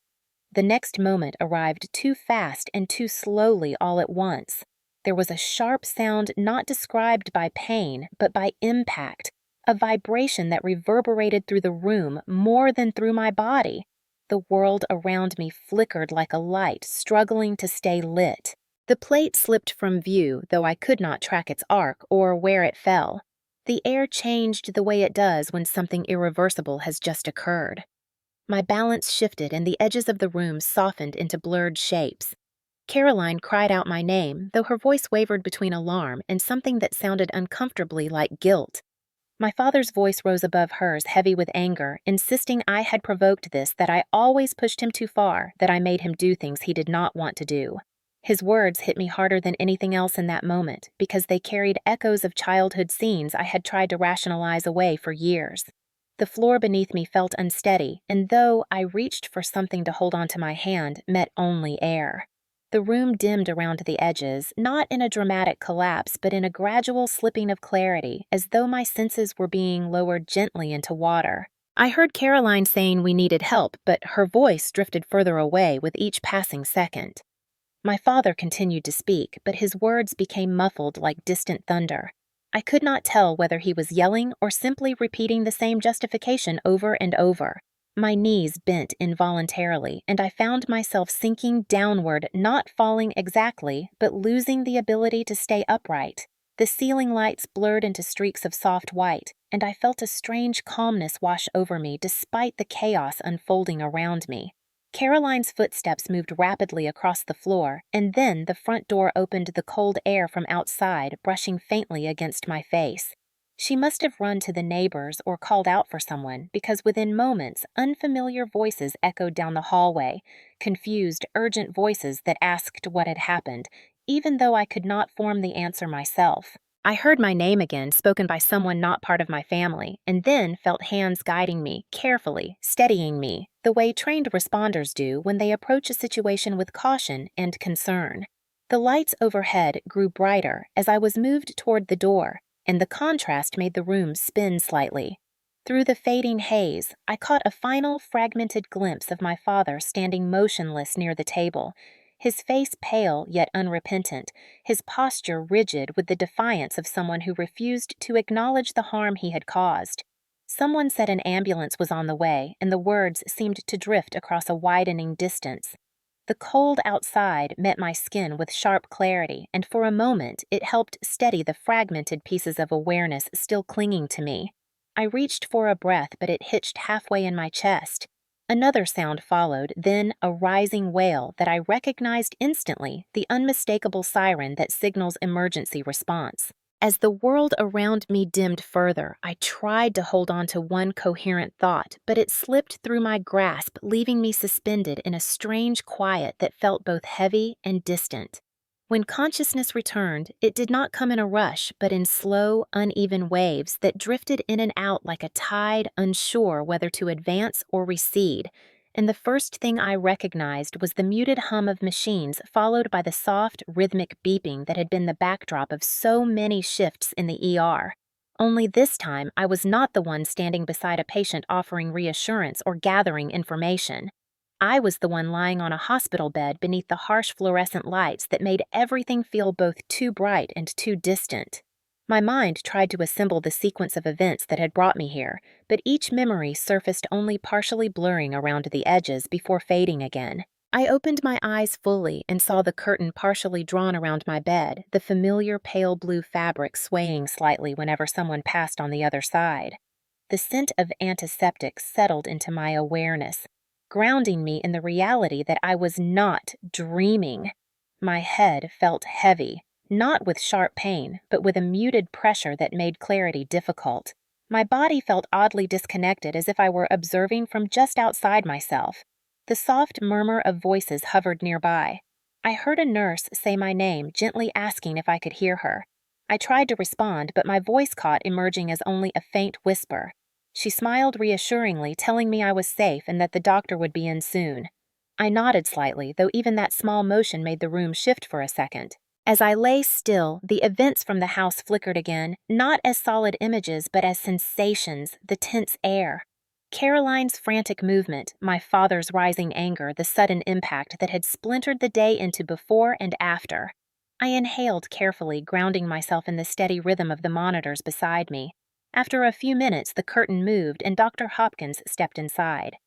The next moment arrived too fast and too slowly all at once. There was a sharp sound not described by pain, but by impact, a vibration that reverberated through the room more than through my body. The world around me flickered like a light, struggling to stay lit. The plate slipped from view, though I could not track its arc or where it fell. The air changed the way it does when something irreversible has just occurred. My balance shifted and the edges of the room softened into blurred shapes. Caroline cried out my name, though her voice wavered between alarm and something that sounded uncomfortably like guilt. My father's voice rose above hers, heavy with anger, insisting I had provoked this, that I always pushed him too far, that I made him do things he did not want to do. His words hit me harder than anything else in that moment, because they carried echoes of childhood scenes I had tried to rationalize away for years. The floor beneath me felt unsteady, and though I reached for something to hold onto my hand, met only air. The room dimmed around the edges, not in a dramatic collapse, but in a gradual slipping of clarity, as though my senses were being lowered gently into water. I heard Caroline saying we needed help, but her voice drifted further away with each passing second. My father continued to speak, but his words became muffled like distant thunder. I could not tell whether he was yelling or simply repeating the same justification over and over. My knees bent involuntarily, and I found myself sinking downward, not falling exactly, but losing the ability to stay upright. The ceiling lights blurred into streaks of soft white, and I felt a strange calmness wash over me despite the chaos unfolding around me. Caroline's footsteps moved rapidly across the floor, and then the front door opened, the cold air from outside brushing faintly against my face. She must have run to the neighbors or called out for someone, because within moments, unfamiliar voices echoed down the hallway, confused, urgent voices that asked what had happened, even though I could not form the answer myself. I heard my name again, spoken by someone not part of my family, and then felt hands guiding me, carefully, steadying me, the way trained responders do when they approach a situation with caution and concern. The lights overhead grew brighter as I was moved toward the door, and the contrast made the room spin slightly. Through the fading haze, I caught a final fragmented glimpse of my father standing motionless near the table, his face pale yet unrepentant, his posture rigid with the defiance of someone who refused to acknowledge the harm he had caused. Someone said an ambulance was on the way, and the words seemed to drift across a widening distance. The cold outside met my skin with sharp clarity, and for a moment it helped steady the fragmented pieces of awareness still clinging to me. I reached for a breath, but it hitched halfway in my chest. Another sound followed, then a rising wail that I recognized instantly, the unmistakable siren that signals emergency response. As the world around me dimmed further, I tried to hold on to one coherent thought, but it slipped through my grasp, leaving me suspended in a strange quiet that felt both heavy and distant. When consciousness returned, it did not come in a rush, but in slow, uneven waves that drifted in and out like a tide, unsure whether to advance or recede. And the first thing I recognized was the muted hum of machines, followed by the soft, rhythmic beeping that had been the backdrop of so many shifts in the ER. Only this time I was not the one standing beside a patient offering reassurance or gathering information. I was the one lying on a hospital bed beneath the harsh fluorescent lights that made everything feel both too bright and too distant. My mind tried to assemble the sequence of events that had brought me here, but each memory surfaced only partially blurring around the edges before fading again. I opened my eyes fully and saw the curtain partially drawn around my bed, the familiar pale blue fabric swaying slightly whenever someone passed on the other side. The scent of antiseptic settled into my awareness, grounding me in the reality that I was not dreaming. My head felt heavy, not with sharp pain, but with a muted pressure that made clarity difficult. My body felt oddly disconnected, as if I were observing from just outside myself. The soft murmur of voices hovered nearby. I heard a nurse say my name, gently asking if I could hear her. I tried to respond, but my voice caught emerging as only a faint whisper. She smiled reassuringly, telling me I was safe and that the doctor would be in soon. I nodded slightly, though even that small motion made the room shift for a second. As I lay still, the events from the house flickered again, not as solid images, but as sensations, the tense air. Caroline's frantic movement, my father's rising anger, the sudden impact that had splintered the day into before and after. I inhaled carefully, grounding myself in the steady rhythm of the monitors beside me. After a few minutes, the curtain moved and Dr. Hopkins stepped inside.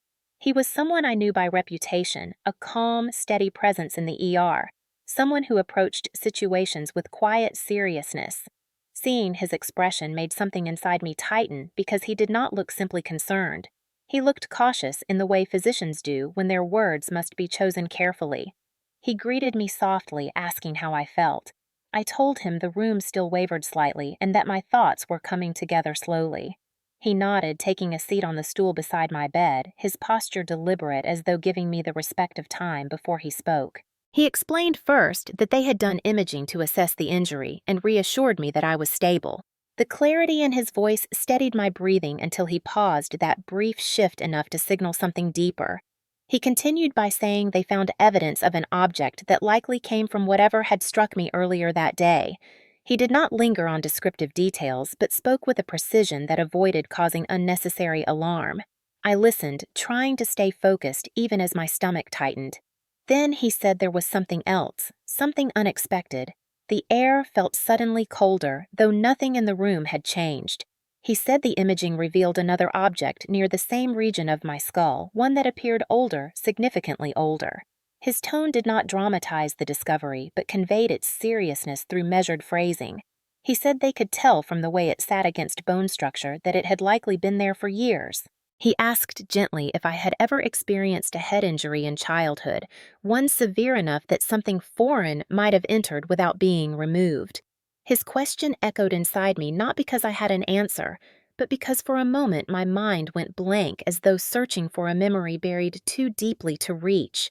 He was someone I knew by reputation, a calm, steady presence in the ER, someone who approached situations with quiet seriousness. Seeing his expression made something inside me tighten because he did not look simply concerned. He looked cautious in the way physicians do when their words must be chosen carefully. He greeted me softly, asking how I felt. I told him the room still wavered slightly and that my thoughts were coming together slowly. He nodded, taking a seat on the stool beside my bed, his posture deliberate as though giving me the respect of time before he spoke. He explained first that they had done imaging to assess the injury and reassured me that I was stable. The clarity in his voice steadied my breathing until he paused that brief shift enough to signal something deeper. He continued by saying they found evidence of an object that likely came from whatever had struck me earlier that day. He did not linger on descriptive details, but spoke with a precision that avoided causing unnecessary alarm. I listened, trying to stay focused even as my stomach tightened. Then he said there was something else, something unexpected. The air felt suddenly colder, though nothing in the room had changed. He said the imaging revealed another object near the same region of my skull, one that appeared older, significantly older. His tone did not dramatize the discovery, but conveyed its seriousness through measured phrasing. He said they could tell from the way it sat against bone structure that it had likely been there for years. He asked gently if I had ever experienced a head injury in childhood, one severe enough that something foreign might have entered without being removed. His question echoed inside me not because I had an answer, but because for a moment my mind went blank as though searching for a memory buried too deeply to reach.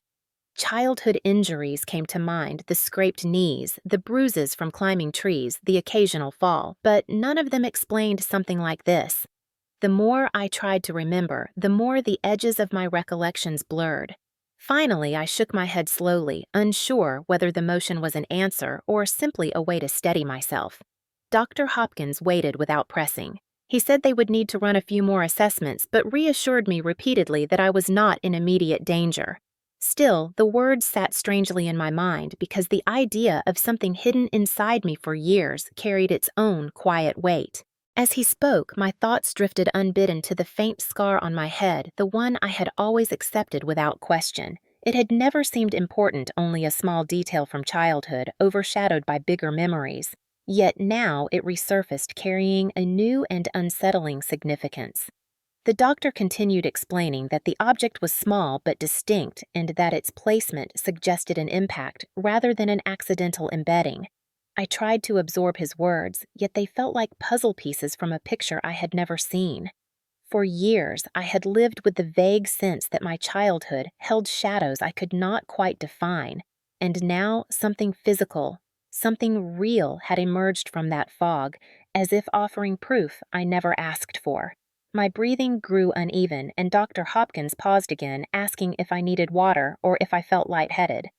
Childhood injuries came to mind, the scraped knees, the bruises from climbing trees, the occasional fall, but none of them explained something like this. The more I tried to remember, the more the edges of my recollections blurred. Finally, I shook my head slowly, unsure whether the motion was an answer or simply a way to steady myself. Dr. Hopkins waited without pressing. He said they would need to run a few more assessments, but reassured me repeatedly that I was not in immediate danger. Still, the words sat strangely in my mind because the idea of something hidden inside me for years carried its own quiet weight. As he spoke, my thoughts drifted unbidden to the faint scar on my head, the one I had always accepted without question. It had never seemed important, only a small detail from childhood, overshadowed by bigger memories. Yet now it resurfaced, carrying a new and unsettling significance. The doctor continued explaining that the object was small but distinct and that its placement suggested an impact rather than an accidental embedding. I tried to absorb his words, yet they felt like puzzle pieces from a picture I had never seen. For years, I had lived with the vague sense that my childhood held shadows I could not quite define, and now something physical, something real had emerged from that fog, as if offering proof I never asked for. My breathing grew uneven, and Dr. Hopkins paused again, asking if I needed water or if I felt lightheaded.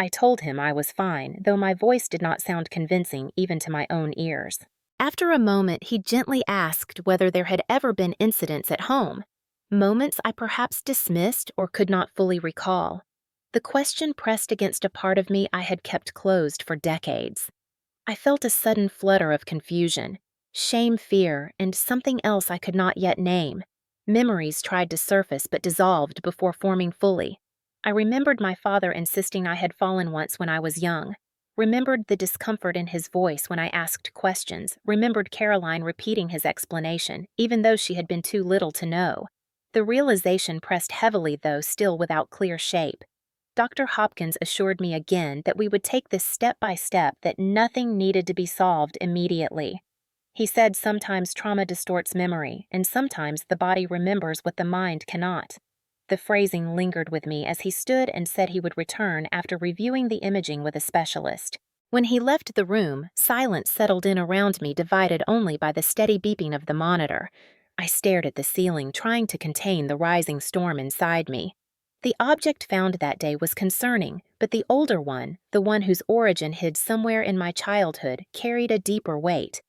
I told him I was fine, though my voice did not sound convincing even to my own ears. After a moment, he gently asked whether there had ever been incidents at home, moments I perhaps dismissed or could not fully recall. The question pressed against a part of me I had kept closed for decades. I felt a sudden flutter of confusion, shame, fear, and something else I could not yet name. Memories tried to surface but dissolved before forming fully. I remembered my father insisting I had fallen once when I was young. Remembered the discomfort in his voice when I asked questions. Remembered Caroline repeating his explanation, even though she had been too little to know. The realization pressed heavily, though still without clear shape. Dr. Hopkins assured me again that we would take this step by step, that nothing needed to be solved immediately. He said sometimes trauma distorts memory, and sometimes the body remembers what the mind cannot. The phrasing lingered with me as he stood and said he would return after reviewing the imaging with a specialist. When he left the room, silence settled in around me, divided only by the steady beeping of the monitor. I stared at the ceiling, trying to contain the rising storm inside me. The object found that day was concerning, but the older one, the one whose origin hid somewhere in my childhood, carried a deeper weight.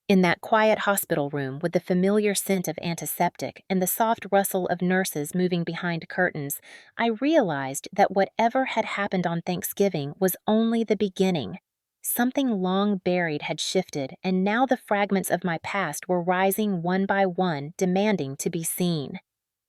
In that quiet hospital room with the familiar scent of antiseptic and the soft rustle of nurses moving behind curtains, I realized that whatever had happened on Thanksgiving was only the beginning. Something long buried had shifted, and now the fragments of my past were rising one by one, demanding to be seen.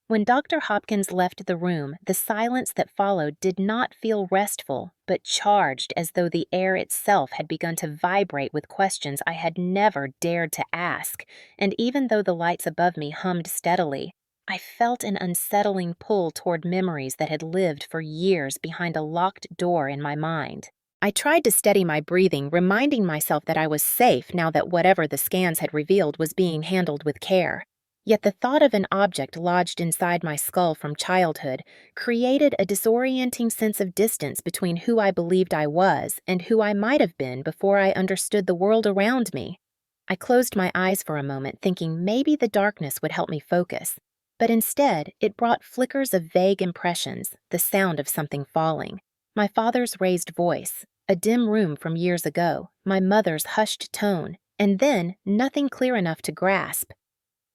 When Dr. Hopkins left the room, the silence that followed did not feel restful, but charged, as though the air itself had begun to vibrate with questions I had never dared to ask, and even though the lights above me hummed steadily, I felt an unsettling pull toward memories that had lived for years behind a locked door in my mind. I tried to steady my breathing, reminding myself that I was safe now that whatever the scans had revealed was being handled with care. Yet the thought of an object lodged inside my skull from childhood created a disorienting sense of distance between who I believed I was and who I might have been before I understood the world around me. I closed my eyes for a moment, thinking maybe the darkness would help me focus. But instead, it brought flickers of vague impressions, the sound of something falling, my father's raised voice, a dim room from years ago, my mother's hushed tone, and then nothing clear enough to grasp.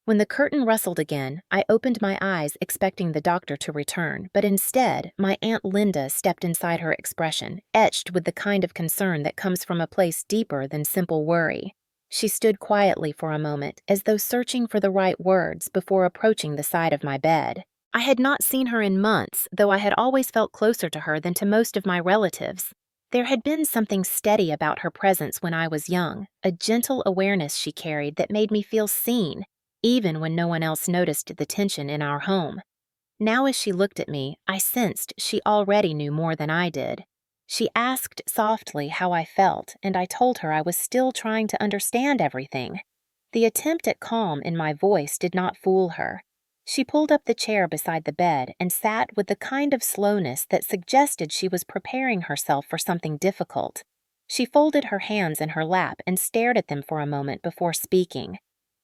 When the curtain rustled again, I opened my eyes expecting the doctor to return, but instead, my Aunt Linda stepped inside her expression, etched with the kind of concern that comes from a place deeper than simple worry. She stood quietly for a moment, as though searching for the right words before approaching the side of my bed. I had not seen her in months, though I had always felt closer to her than to most of my relatives. There had been something steady about her presence when I was young, a gentle awareness she carried that made me feel seen, even when no one else noticed the tension in our home. Now as she looked at me, I sensed she already knew more than I did. She asked softly how I felt, and I told her I was still trying to understand everything. The attempt at calm in my voice did not fool her. She pulled up the chair beside the bed and sat with the kind of slowness that suggested she was preparing herself for something difficult. She folded her hands in her lap and stared at them for a moment before speaking.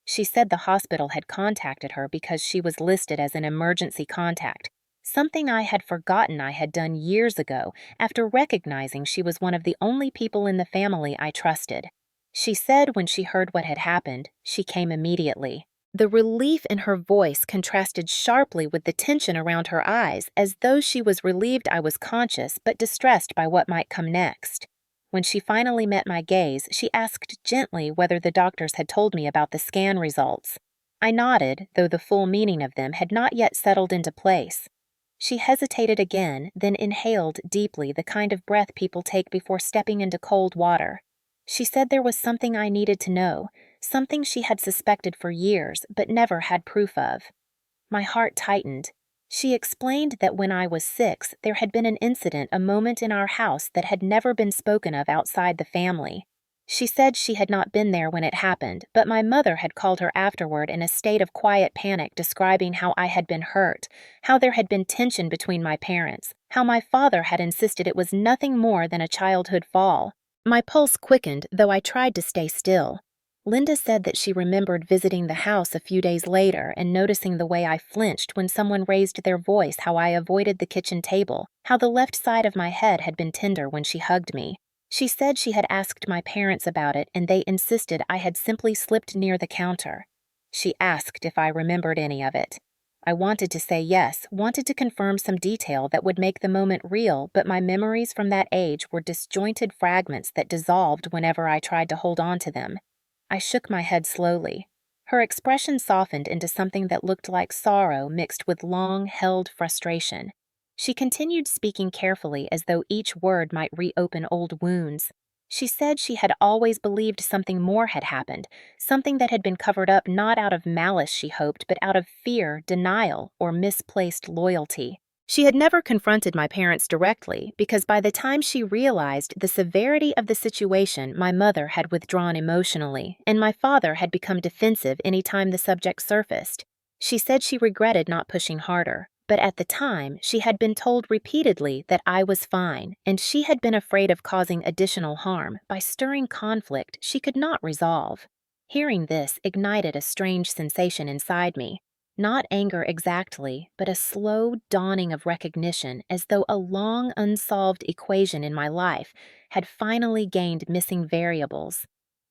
She said the hospital had contacted her because she was listed as an emergency contact, something I had forgotten I had done years ago after recognizing she was one of the only people in the family I trusted. She said when she heard what had happened, she came immediately. The relief in her voice contrasted sharply with the tension around her eyes, as though she was relieved I was conscious but distressed by what might come next. When she finally met my gaze, she asked gently whether the doctors had told me about the scan results. I nodded, though the full meaning of them had not yet settled into place. She hesitated again, then inhaled deeply, the kind of breath people take before stepping into cold water. She said there was something I needed to know, something she had suspected for years but never had proof of. My heart tightened. She explained that when I was 6, there had been an incident, a moment in our house that had never been spoken of outside the family. She said she had not been there when it happened, but my mother had called her afterward in a state of quiet panic, describing how I had been hurt, how there had been tension between my parents, how my father had insisted it was nothing more than a childhood fall. My pulse quickened, though I tried to stay still. Linda said that she remembered visiting the house a few days later and noticing the way I flinched when someone raised their voice, how I avoided the kitchen table, how the left side of my head had been tender when she hugged me. She said she had asked my parents about it and they insisted I had simply slipped near the counter. She asked if I remembered any of it. I wanted to say yes, wanted to confirm some detail that would make the moment real, but my memories from that age were disjointed fragments that dissolved whenever I tried to hold on to them. I shook my head slowly. Her expression softened into something that looked like sorrow mixed with long-held frustration. She continued speaking carefully as though each word might reopen old wounds. She said she had always believed something more had happened, something that had been covered up not out of malice, she hoped, but out of fear, denial, or misplaced loyalty. She had never confronted my parents directly because by the time she realized the severity of the situation, my mother had withdrawn emotionally, and my father had become defensive any time the subject surfaced. She said she regretted not pushing harder, but at the time, she had been told repeatedly that I was fine, and she had been afraid of causing additional harm by stirring conflict she could not resolve. Hearing this ignited a strange sensation inside me. Not anger exactly, but a slow dawning of recognition as though a long unsolved equation in my life had finally gained missing variables.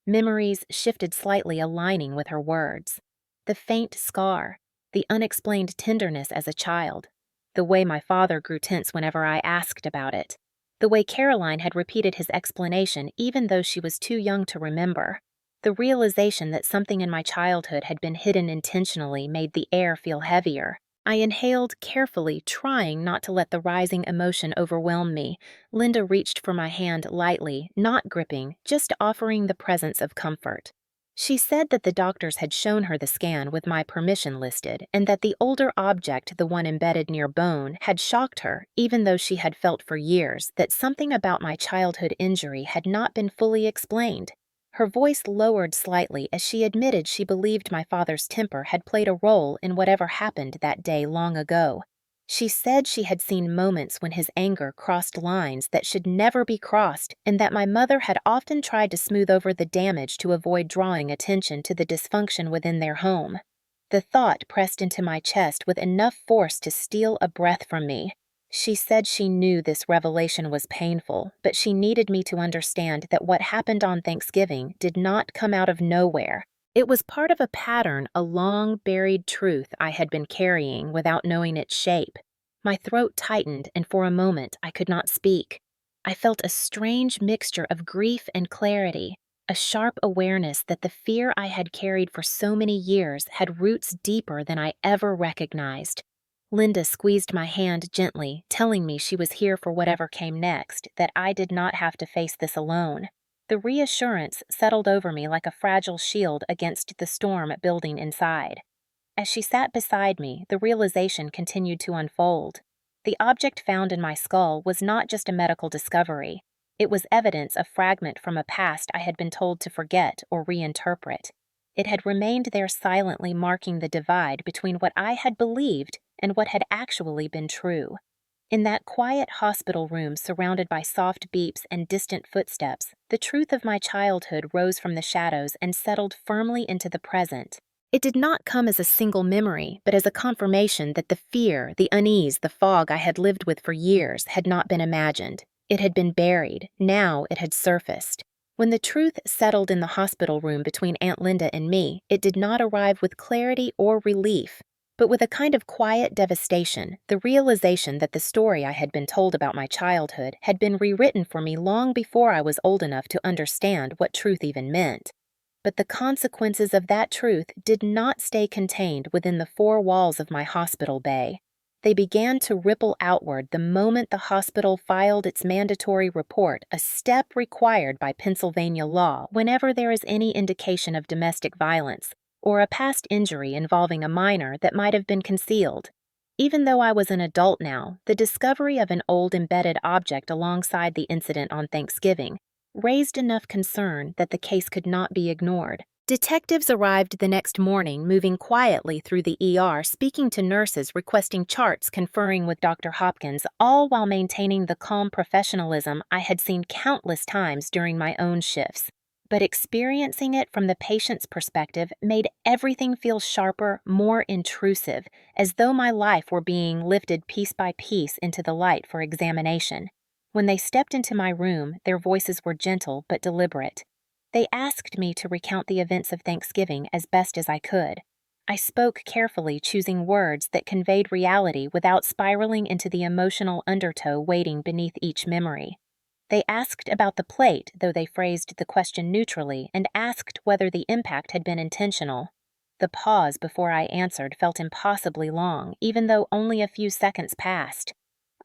Memories shifted slightly, aligning with her words. The faint scar, the unexplained tenderness as a child, the way my father grew tense whenever I asked about it, the way Caroline had repeated his explanation even though she was too young to remember. The realization that something in my childhood had been hidden intentionally made the air feel heavier. I inhaled carefully, trying not to let the rising emotion overwhelm me. Linda reached for my hand lightly, not gripping, just offering the presence of comfort. She said that the doctors had shown her the scan with my permission listed, and that the older object, the one embedded near bone, had shocked her, even though she had felt for years that something about my childhood injury had not been fully explained. Her voice lowered slightly as she admitted she believed my father's temper had played a role in whatever happened that day long ago. She said she had seen moments when his anger crossed lines that should never be crossed, and that my mother had often tried to smooth over the damage to avoid drawing attention to the dysfunction within their home. The thought pressed into my chest with enough force to steal a breath from me. She said she knew this revelation was painful, but she needed me to understand that what happened on Thanksgiving did not come out of nowhere. It was part of a pattern, a long-buried truth I had been carrying without knowing its shape. My throat tightened, and for a moment I could not speak. I felt a strange mixture of grief and clarity, a sharp awareness that the fear I had carried for so many years had roots deeper than I ever recognized. Linda squeezed my hand gently, telling me she was here for whatever came next, that I did not have to face this alone. The reassurance settled over me like a fragile shield against the storm building inside. As she sat beside me, the realization continued to unfold. The object found in my skull was not just a medical discovery. It was evidence, a fragment from a past I had been told to forget or reinterpret. It had remained there silently, marking the divide between what I had believed and what had actually been true. In that quiet hospital room surrounded by soft beeps and distant footsteps, the truth of my childhood rose from the shadows and settled firmly into the present. It did not come as a single memory, but as a confirmation that the fear, the unease, the fog I had lived with for years had not been imagined. It had been buried. Now it had surfaced. When the truth settled in the hospital room between Aunt Linda and me, it did not arrive with clarity or relief, but with a kind of quiet devastation, the realization that the story I had been told about my childhood had been rewritten for me long before I was old enough to understand what truth even meant. But the consequences of that truth did not stay contained within the four walls of my hospital bay. They began to ripple outward the moment the hospital filed its mandatory report, a step required by Pennsylvania law whenever there is any indication of domestic violence or a past injury involving a minor that might have been concealed. Even though I was an adult now, the discovery of an old embedded object alongside the incident on Thanksgiving raised enough concern that the case could not be ignored. Detectives arrived the next morning, moving quietly through the ER, speaking to nurses, requesting charts, conferring with Dr. Hopkins, all while maintaining the calm professionalism I had seen countless times during my own shifts. But experiencing it from the patient's perspective made everything feel sharper, more intrusive, as though my life were being lifted piece by piece into the light for examination. When they stepped into my room, their voices were gentle but deliberate. They asked me to recount the events of Thanksgiving as best as I could. I spoke carefully, choosing words that conveyed reality without spiraling into the emotional undertow waiting beneath each memory. They asked about the plate, though they phrased the question neutrally, and asked whether the impact had been intentional. The pause before I answered felt impossibly long, even though only a few seconds passed.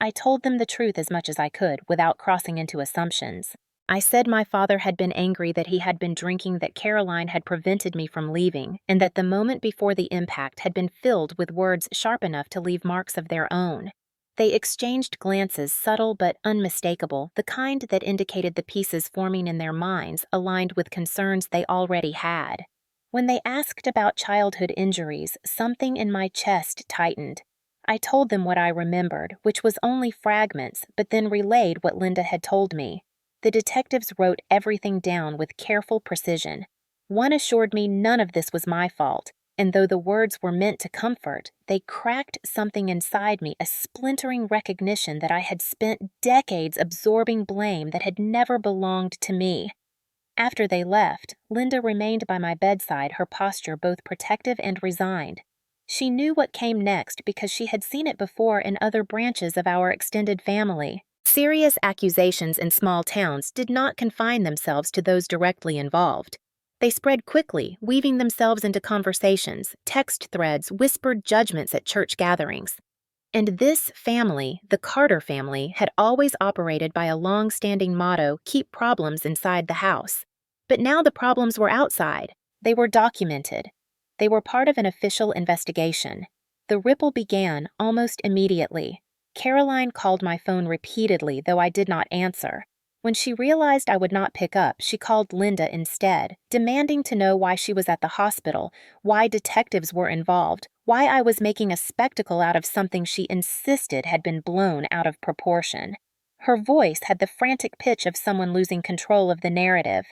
I told them the truth as much as I could, without crossing into assumptions. I said my father had been angry that he had been drinking, that Caroline had prevented me from leaving, and that the moment before the impact had been filled with words sharp enough to leave marks of their own. They exchanged glances, subtle but unmistakable, the kind that indicated the pieces forming in their minds aligned with concerns they already had. When they asked about childhood injuries, something in my chest tightened. I told them what I remembered, which was only fragments, but then relayed what Linda had told me. The detectives wrote everything down with careful precision. One assured me none of this was my fault, and though the words were meant to comfort, they cracked something inside me, a splintering recognition that I had spent decades absorbing blame that had never belonged to me. After they left, Linda remained by my bedside, her posture both protective and resigned. She knew what came next because she had seen it before in other branches of our extended family. Serious accusations in small towns did not confine themselves to those directly involved. They spread quickly, weaving themselves into conversations, text threads, whispered judgments at church gatherings. And this family, the Carter family, had always operated by a long-standing motto, keep problems inside the house. But now the problems were outside. They were documented. They were part of an official investigation. The ripple began almost immediately. Caroline called my phone repeatedly, though I did not answer. When she realized I would not pick up, she called Linda instead, demanding to know why she was at the hospital, why detectives were involved, why I was making a spectacle out of something she insisted had been blown out of proportion. Her voice had the frantic pitch of someone losing control of the narrative.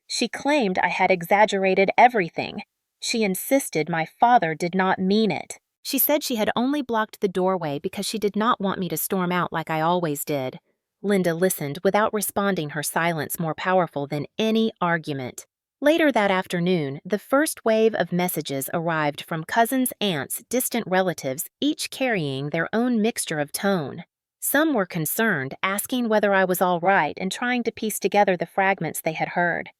She claimed I had exaggerated everything. She insisted my father did not mean it. She said she had only blocked the doorway because she did not want me to storm out like I always did. Linda listened without responding, her silence more powerful than any argument. Later that afternoon, the first wave of messages arrived from cousins, aunts, distant relatives, each carrying their own mixture of tone. Some were concerned, asking whether I was all right and trying to piece together the fragments they had heard.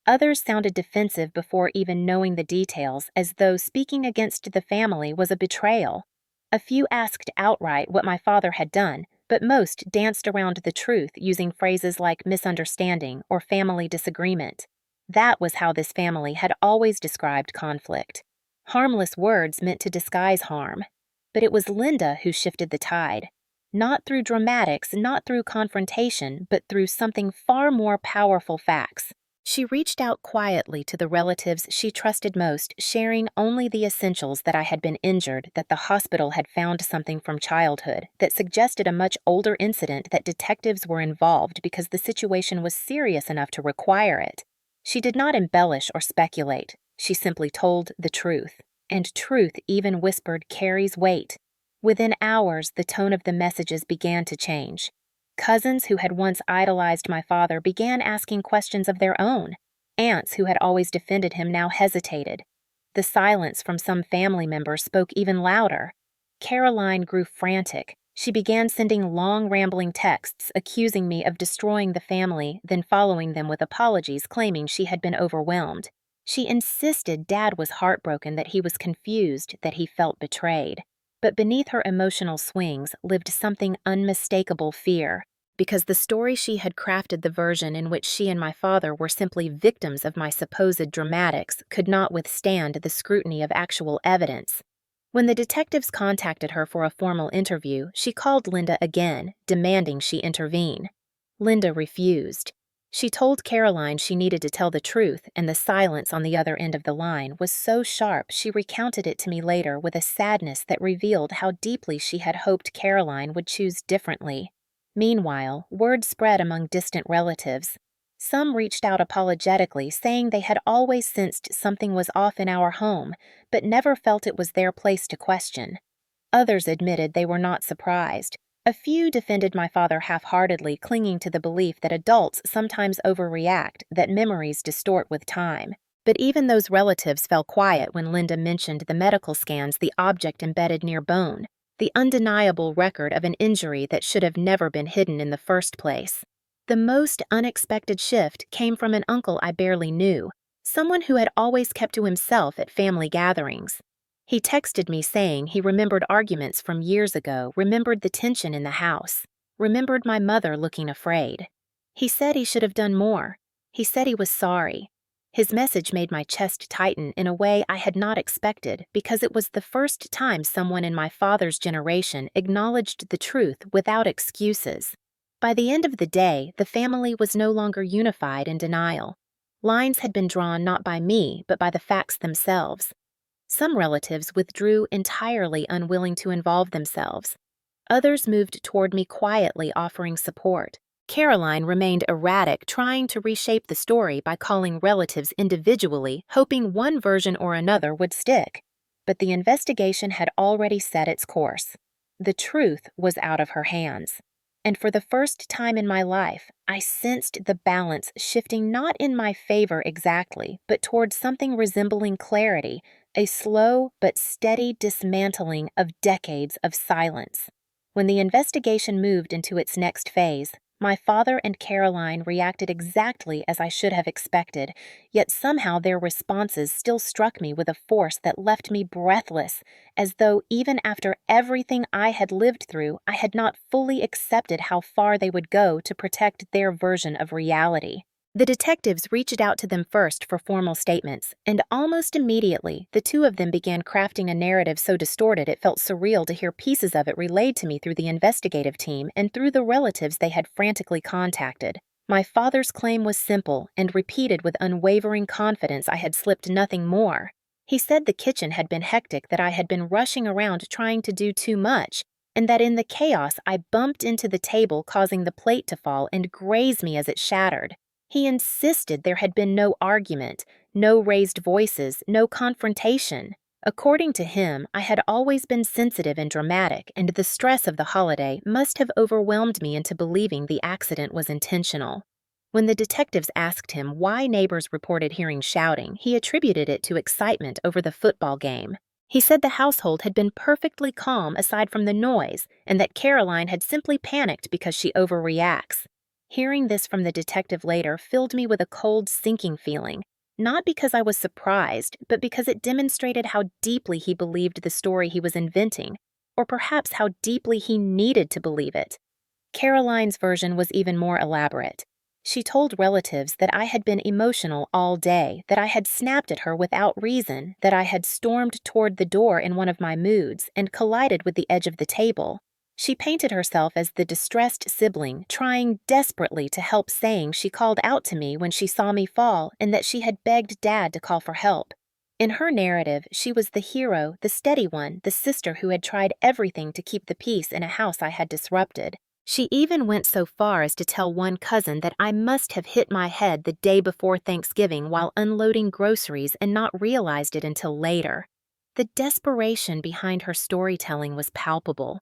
Others sounded defensive before even knowing the details, as though speaking against the family was a betrayal. A few asked outright what my father had done, but most danced around the truth using phrases like misunderstanding or family disagreement. That was how this family had always described conflict. Harmless words meant to disguise harm. But it was Linda who shifted the tide. Not through dramatics, not through confrontation, but through something far more powerful: facts. She reached out quietly to the relatives she trusted most, sharing only the essentials: that I had been injured, that the hospital had found something from childhood that suggested a much older incident, that detectives were involved because the situation was serious enough to require it. She did not embellish or speculate. She simply told the truth. And truth, even whispered, carries weight. Within hours, the tone of the messages began to change. Cousins who had once idolized my father began asking questions of their own. Aunts who had always defended him now hesitated. The silence from some family members spoke even louder. Caroline grew frantic. She began sending long, rambling texts accusing me of destroying the family, then following them with apologies claiming she had been overwhelmed. She insisted Dad was heartbroken, that he was confused, that he felt betrayed. But beneath her emotional swings lived something unmistakable: fear. Because the story she had crafted, the version in which she and my father were simply victims of my supposed dramatics, could not withstand the scrutiny of actual evidence. When the detectives contacted her for a formal interview, she called Linda again, demanding she intervene. Linda refused. She told Caroline she needed to tell the truth, and the silence on the other end of the line was so sharp she recounted it to me later with a sadness that revealed how deeply she had hoped Caroline would choose differently. Meanwhile, word spread among distant relatives. Some reached out apologetically, saying they had always sensed something was off in our home, but never felt it was their place to question. Others admitted they were not surprised. A few defended my father half-heartedly, clinging to the belief that adults sometimes overreact, that memories distort with time. But even those relatives fell quiet when Linda mentioned the medical scans the object embedded near bone, the undeniable record of an injury that should have never been hidden in the first place. The most unexpected shift came from an uncle I barely knew, someone who had always kept to himself at family gatherings. He texted me saying he remembered arguments from years ago, remembered the tension in the house, remembered my mother looking afraid. He said he should have done more. He said he was sorry. His message made my chest tighten in a way I had not expected, because it was the first time someone in my father's generation acknowledged the truth without excuses. By the end of the day, the family was no longer unified in denial. Lines had been drawn not by me, but by the facts themselves. Some relatives withdrew entirely, unwilling to involve themselves. Others moved toward me quietly, offering support. Caroline remained erratic, trying to reshape the story by calling relatives individually, hoping one version or another would stick. But the investigation had already set its course. The truth was out of her hands. And for the first time in my life, I sensed the balance shifting not in my favor exactly, but toward something resembling clarity, a slow but steady dismantling of decades of silence. When the investigation moved into its next phase, my father and Caroline reacted exactly as I should have expected, yet somehow their responses still struck me with a force that left me breathless, as though even after everything I had lived through, I had not fully accepted how far they would go to protect their version of reality. The detectives reached out to them first for formal statements, and almost immediately, the two of them began crafting a narrative so distorted it felt surreal to hear pieces of it relayed to me through the investigative team and through the relatives they had frantically contacted. My father's claim was simple and repeated with unwavering confidence I had slipped nothing more. He said the kitchen had been hectic, that I had been rushing around trying to do too much, and that in the chaos I bumped into the table, causing the plate to fall and graze me as it shattered. He insisted there had been no argument, no raised voices, no confrontation. According to him, I had always been sensitive and dramatic, and the stress of the holiday must have overwhelmed me into believing the accident was intentional. When the detectives asked him why neighbors reported hearing shouting, he attributed it to excitement over the football game. He said the household had been perfectly calm aside from the noise, and that Caroline had simply panicked because she overreacts. Hearing this from the detective later filled me with a cold, sinking feeling, not because I was surprised, but because it demonstrated how deeply he believed the story he was inventing, or perhaps how deeply he needed to believe it. Caroline's version was even more elaborate. She told relatives that I had been emotional all day, that I had snapped at her without reason, that I had stormed toward the door in one of my moods and collided with the edge of the table. She painted herself as the distressed sibling, trying desperately to help, saying she called out to me when she saw me fall and that she had begged Dad to call for help. In her narrative, she was the hero, the steady one, the sister who had tried everything to keep the peace in a house I had disrupted. She even went so far as to tell one cousin that I must have hit my head the day before Thanksgiving while unloading groceries and not realized it until later. The desperation behind her storytelling was palpable.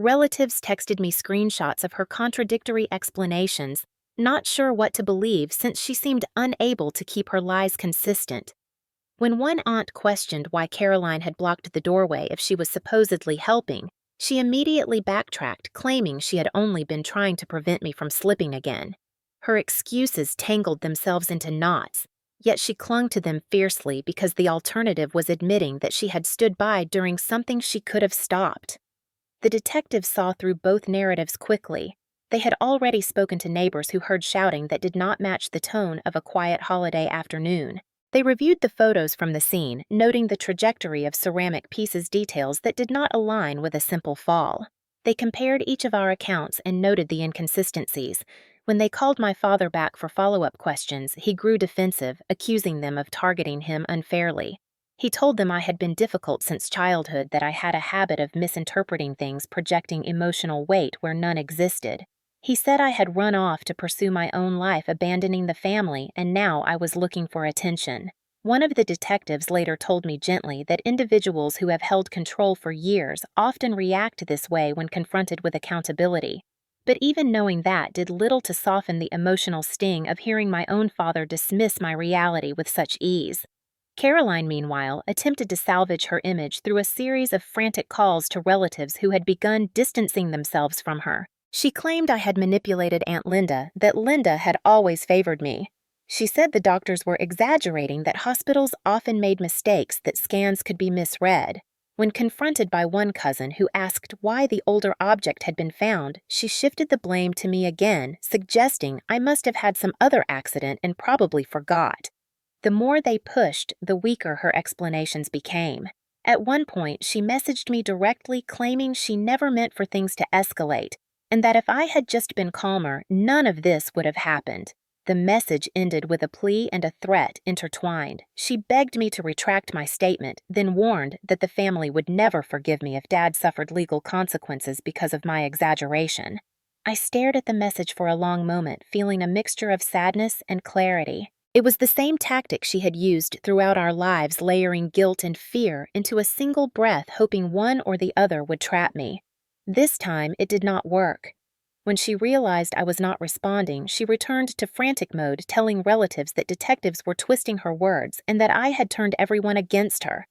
Relatives texted me screenshots of her contradictory explanations, not sure what to believe since she seemed unable to keep her lies consistent. When one aunt questioned why Caroline had blocked the doorway if she was supposedly helping, she immediately backtracked, claiming she had only been trying to prevent me from slipping again. Her excuses tangled themselves into knots, yet she clung to them fiercely because the alternative was admitting that she had stood by during something she could have stopped. The detectives saw through both narratives quickly. They had already spoken to neighbors who heard shouting that did not match the tone of a quiet holiday afternoon. They reviewed the photos from the scene, noting the trajectory of ceramic pieces details that did not align with a simple fall. They compared each of our accounts and noted the inconsistencies. When they called my father back for follow-up questions, he grew defensive, accusing them of targeting him unfairly. He told them I had been difficult since childhood, that I had a habit of misinterpreting things, projecting emotional weight where none existed. He said I had run off to pursue my own life, abandoning the family, and now I was looking for attention. One of the detectives later told me gently that individuals who have held control for years often react this way when confronted with accountability. But even knowing that did little to soften the emotional sting of hearing my own father dismiss my reality with such ease. Caroline, meanwhile, attempted to salvage her image through a series of frantic calls to relatives who had begun distancing themselves from her. She claimed I had manipulated Aunt Linda, that Linda had always favored me. She said the doctors were exaggerating, that hospitals often made mistakes, that scans could be misread. When confronted by one cousin who asked why the older object had been found, she shifted the blame to me again, suggesting I must have had some other accident and probably forgot. The more they pushed, the weaker her explanations became. At one point, she messaged me directly claiming she never meant for things to escalate, and that if I had just been calmer, none of this would have happened. The message ended with a plea and a threat intertwined. She begged me to retract my statement, then warned that the family would never forgive me if Dad suffered legal consequences because of my exaggeration. I stared at the message for a long moment, feeling a mixture of sadness and clarity. It was the same tactic she had used throughout our lives, layering guilt and fear into a single breath, hoping one or the other would trap me. This time, it did not work. When she realized I was not responding, she returned to frantic mode, telling relatives that detectives were twisting her words and that I had turned everyone against her.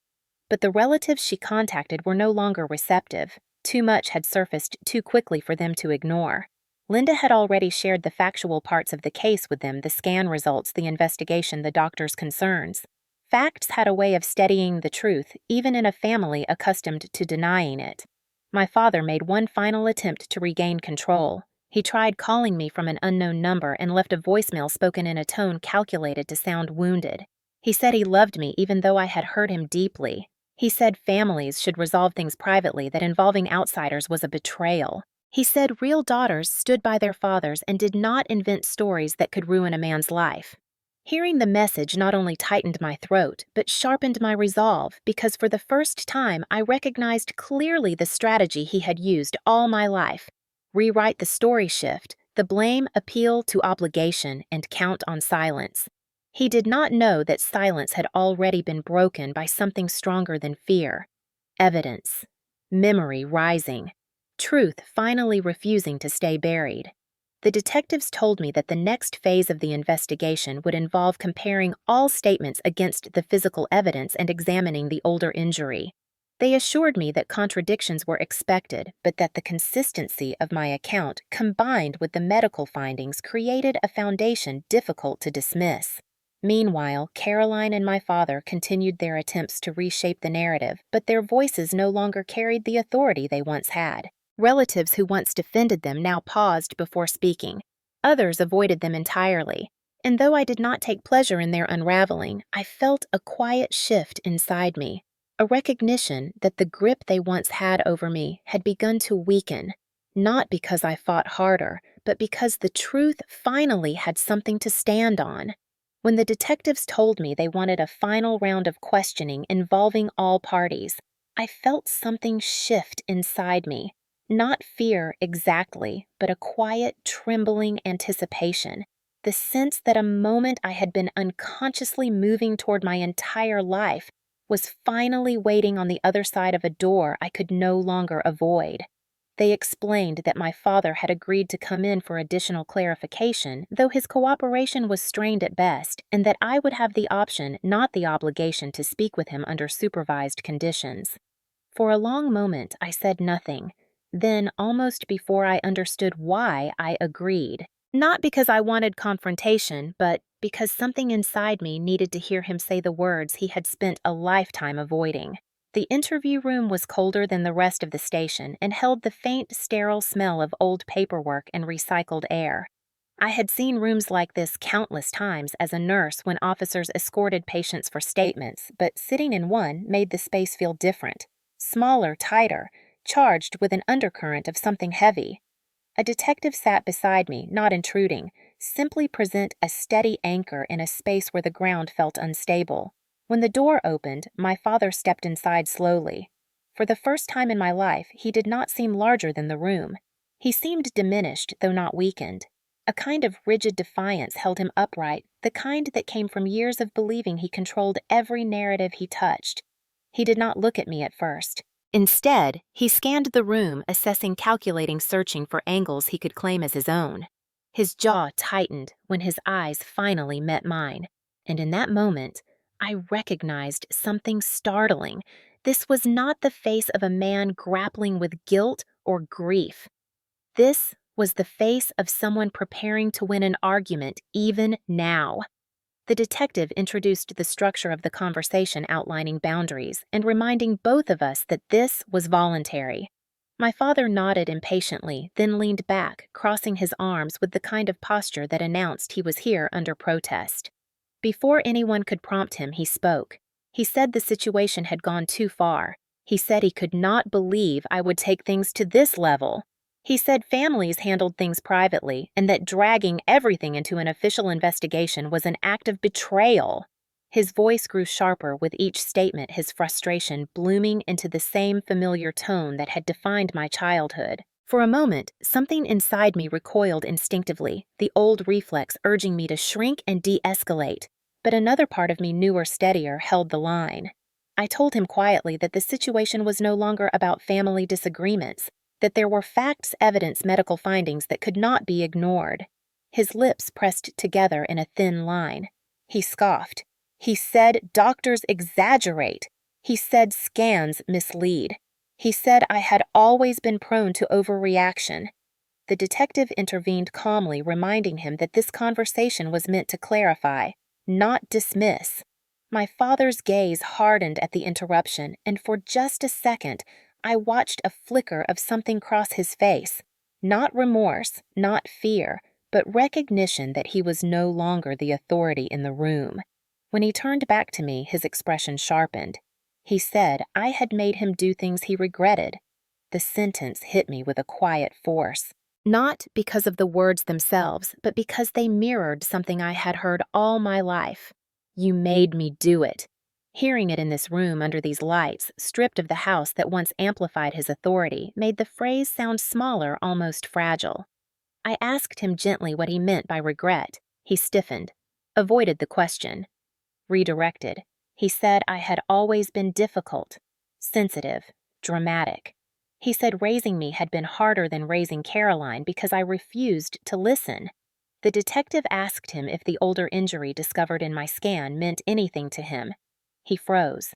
But the relatives she contacted were no longer receptive. Too much had surfaced too quickly for them to ignore. Linda had already shared the factual parts of the case with them, the scan results, the investigation, the doctor's concerns. Facts had a way of steadying the truth, even in a family accustomed to denying it. My father made one final attempt to regain control. He tried calling me from an unknown number and left a voicemail spoken in a tone calculated to sound wounded. He said he loved me even though I had hurt him deeply. He said families should resolve things privately, that involving outsiders was a betrayal. He said real daughters stood by their fathers and did not invent stories that could ruin a man's life. Hearing the message not only tightened my throat, but sharpened my resolve, because for the first time I recognized clearly the strategy he had used all my life. Rewrite the story shift, the blame appeal to obligation, and count on silence. He did not know that silence had already been broken by something stronger than fear. Evidence. Memory rising. Truth finally refusing to stay buried. The detectives told me that the next phase of the investigation would involve comparing all statements against the physical evidence and examining the older injury. They assured me that contradictions were expected, but that the consistency of my account, combined with the medical findings, created a foundation difficult to dismiss. Meanwhile, Caroline and my father continued their attempts to reshape the narrative, but their voices no longer carried the authority they once had. Relatives who once defended them now paused before speaking. Others avoided them entirely. And though I did not take pleasure in their unraveling, I felt a quiet shift inside me, a recognition that the grip they once had over me had begun to weaken, not because I fought harder, but because the truth finally had something to stand on. When the detectives told me they wanted a final round of questioning involving all parties, I felt something shift inside me. Not fear exactly, but a quiet, trembling anticipation. The sense that a moment I had been unconsciously moving toward my entire life was finally waiting on the other side of a door I could no longer avoid. They explained that my father had agreed to come in for additional clarification, though his cooperation was strained at best, and that I would have the option, not the obligation, to speak with him under supervised conditions. For a long moment, I said nothing. Then, almost before I understood why, I agreed. Not because I wanted confrontation, but because something inside me needed to hear him say the words he had spent a lifetime avoiding. The interview room was colder than the rest of the station and held the faint, sterile smell of old paperwork and recycled air. I had seen rooms like this countless times as a nurse when officers escorted patients for statements, but sitting in one made the space feel different. Smaller, tighter, charged with an undercurrent of something heavy. A detective sat beside me, not intruding, simply present a steady anchor in a space where the ground felt unstable. When the door opened, my father stepped inside slowly. For the first time in my life, he did not seem larger than the room. He seemed diminished, though not weakened. A kind of rigid defiance held him upright, the kind that came from years of believing he controlled every narrative he touched. He did not look at me at first. Instead, he scanned the room, assessing, calculating, searching for angles he could claim as his own. His jaw tightened when his eyes finally met mine, and in that moment, I recognized something startling. This was not the face of a man grappling with guilt or grief. This was the face of someone preparing to win an argument, even now. The detective introduced the structure of the conversation, outlining boundaries and reminding both of us that this was voluntary. My father nodded impatiently, then leaned back, crossing his arms with the kind of posture that announced he was here under protest. Before anyone could prompt him, he spoke. He said the situation had gone too far. He said he could not believe I would take things to this level. He said families handled things privately and that dragging everything into an official investigation was an act of betrayal. His voice grew sharper with each statement, his frustration blooming into the same familiar tone that had defined my childhood. For a moment, something inside me recoiled instinctively, the old reflex urging me to shrink and de-escalate. But another part of me, newer, steadier, held the line. I told him quietly that the situation was no longer about family disagreements, that there were facts, evidence, medical findings that could not be ignored. His lips pressed together in a thin line. He scoffed. He said doctors exaggerate. He said scans mislead. He said I had always been prone to overreaction. The detective intervened calmly, reminding him that this conversation was meant to clarify, not dismiss. My father's gaze hardened at the interruption, and for just a second, I watched a flicker of something cross his face. Not remorse, not fear, but recognition that he was no longer the authority in the room. When he turned back to me, his expression sharpened. He said I had made him do things he regretted. The sentence hit me with a quiet force. Not because of the words themselves, but because they mirrored something I had heard all my life. You made me do it. Hearing it in this room under these lights, stripped of the house that once amplified his authority, made the phrase sound smaller, almost fragile. I asked him gently what he meant by regret. He stiffened, avoided the question. Redirected. He said I had always been difficult, sensitive, dramatic. He said raising me had been harder than raising Caroline because I refused to listen. The detective asked him if the older injury discovered in my scan meant anything to him. He froze.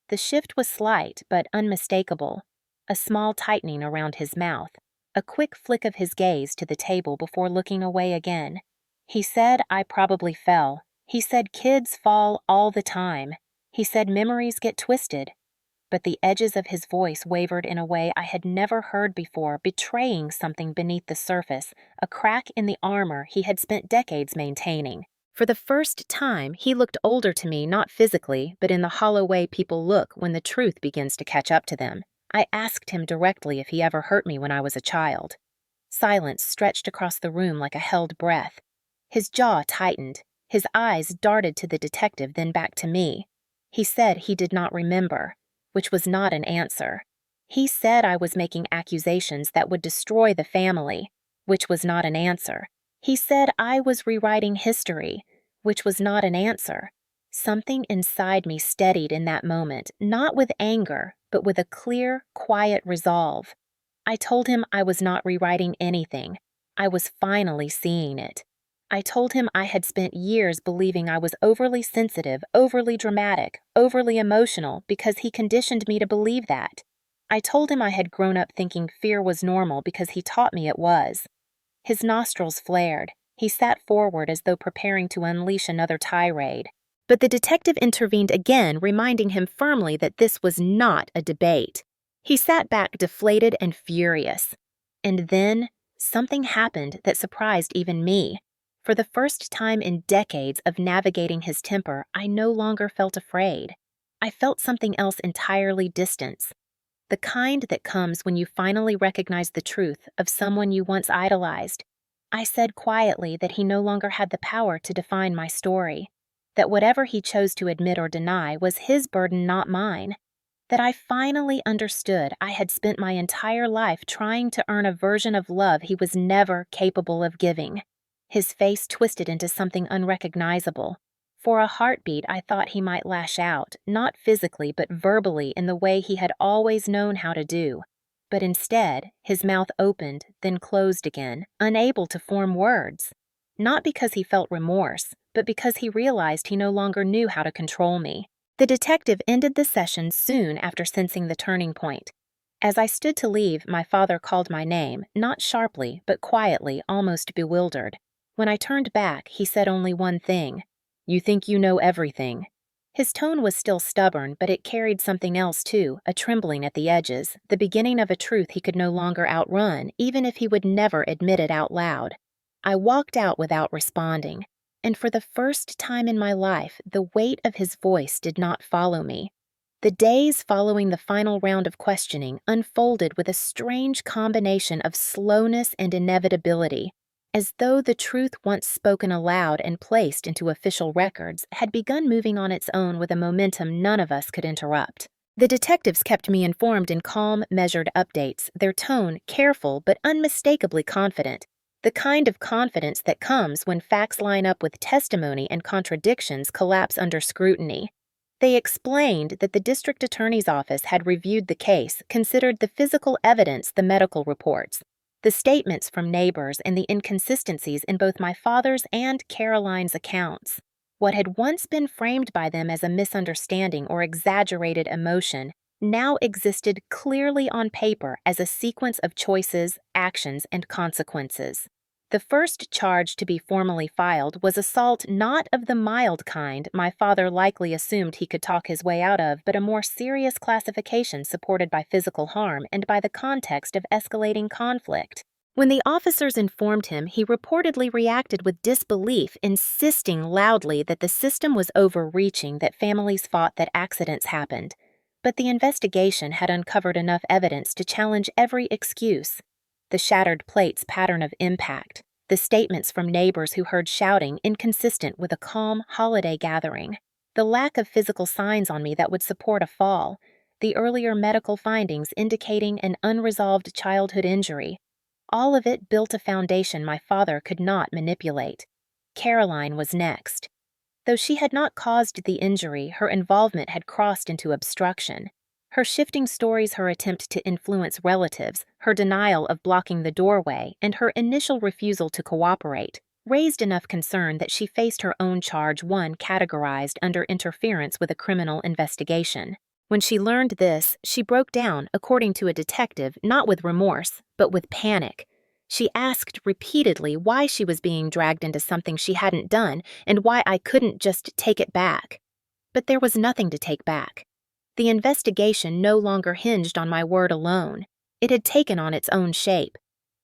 The shift was slight but unmistakable. A small tightening around his mouth, a quick flick of his gaze to the table before looking away again. He said I probably fell. He said kids fall all the time. He said memories get twisted. But the edges of his voice wavered in a way I had never heard before, betraying something beneath the surface, a crack in the armor he had spent decades maintaining. For the first time, he looked older to me, not physically, but in the hollow way people look when the truth begins to catch up to them. I asked him directly if he ever hurt me when I was a child. Silence stretched across the room like a held breath. His jaw tightened. His eyes darted to the detective, then back to me. He said he did not remember, which was not an answer. He said I was making accusations that would destroy the family, which was not an answer. He said I was rewriting history, which was not an answer. Something inside me steadied in that moment, not with anger, but with a clear, quiet resolve. I told him I was not rewriting anything. I was finally seeing it. I told him I had spent years believing I was overly sensitive, overly dramatic, overly emotional because he conditioned me to believe that. I told him I had grown up thinking fear was normal because he taught me it was. His nostrils flared. He sat forward as though preparing to unleash another tirade. But the detective intervened again, reminding him firmly that this was not a debate. He sat back deflated and furious. And then something happened that surprised even me. For the first time in decades of navigating his temper, I no longer felt afraid. I felt something else entirely distant. The kind that comes when you finally recognize the truth of someone you once idolized. I said quietly that he no longer had the power to define my story, that whatever he chose to admit or deny was his burden, not mine, that I finally understood I had spent my entire life trying to earn a version of love he was never capable of giving. His face twisted into something unrecognizable. For a heartbeat, I thought he might lash out, not physically but verbally in the way he had always known how to do. But instead, his mouth opened, then closed again, unable to form words. Not because he felt remorse, but because he realized he no longer knew how to control me. The detective ended the session soon after sensing the turning point. As I stood to leave, my father called my name, not sharply, but quietly, almost bewildered. When I turned back, he said only one thing: "You think you know everything." His tone was still stubborn, but it carried something else too, a trembling at the edges, the beginning of a truth he could no longer outrun, even if he would never admit it out loud. I walked out without responding, and for the first time in my life, the weight of his voice did not follow me. The days following the final round of questioning unfolded with a strange combination of slowness and inevitability, as though the truth once spoken aloud and placed into official records had begun moving on its own with a momentum none of us could interrupt. The detectives kept me informed in calm, measured updates, their tone careful but unmistakably confident, the kind of confidence that comes when facts line up with testimony and contradictions collapse under scrutiny. They explained that the district attorney's office had reviewed the case, considered the physical evidence, the medical reports, the statements from neighbors, and the inconsistencies in both my father's and Caroline's accounts. What had once been framed by them as a misunderstanding or exaggerated emotion now existed clearly on paper as a sequence of choices, actions, and consequences. The first charge to be formally filed was assault not of the mild kind my father likely assumed he could talk his way out of, but a more serious classification supported by physical harm and by the context of escalating conflict. When the officers informed him, he reportedly reacted with disbelief, insisting loudly that the system was overreaching, that families fought, that accidents happened. But the investigation had uncovered enough evidence to challenge every excuse. The shattered plate's pattern of impact, the statements from neighbors who heard shouting inconsistent with a calm holiday gathering, the lack of physical signs on me that would support a fall, the earlier medical findings indicating an unresolved childhood injury. All of it built a foundation my father could not manipulate. Caroline was next. Though she had not caused the injury, her involvement had crossed into obstruction. Her shifting stories, her attempt to influence relatives, her denial of blocking the doorway, and her initial refusal to cooperate raised enough concern that she faced her own charge, one categorized under interference with a criminal investigation. When she learned this, she broke down, according to a detective, not with remorse, but with panic. She asked repeatedly why she was being dragged into something she hadn't done and why I couldn't just take it back. But there was nothing to take back. The investigation no longer hinged on my word alone. It had taken on its own shape.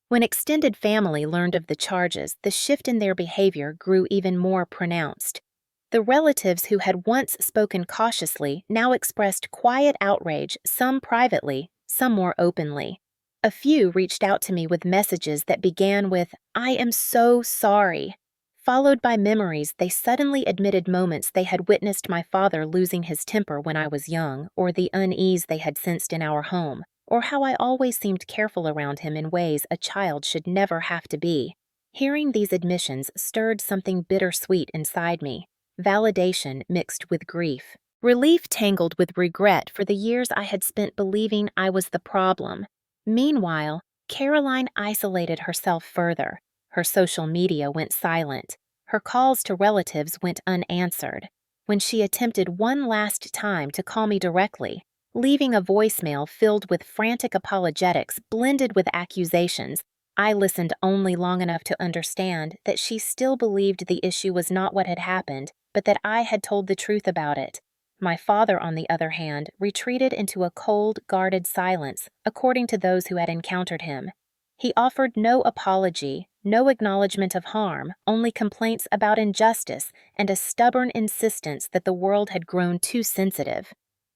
When extended family learned of the charges, the shift in their behavior grew even more pronounced. The relatives who had once spoken cautiously now expressed quiet outrage, some privately, some more openly. A few reached out to me with messages that began with, "I am so sorry," followed by memories they suddenly admitted moments they had witnessed my father losing his temper when I was young, or the unease they had sensed in our home, or how I always seemed careful around him in ways a child should never have to be. Hearing these admissions stirred something bittersweet inside me, validation mixed with grief, relief tangled with regret for the years I had spent believing I was the problem. Meanwhile, Caroline isolated herself further. Her social media went silent. Her calls to relatives went unanswered. When she attempted one last time to call me directly, leaving a voicemail filled with frantic apologetics blended with accusations, I listened only long enough to understand that she still believed the issue was not what had happened, but that I had told the truth about it. My father, on the other hand, retreated into a cold, guarded silence, according to those who had encountered him. He offered no apology, no acknowledgement of harm, only complaints about injustice and a stubborn insistence that the world had grown too sensitive.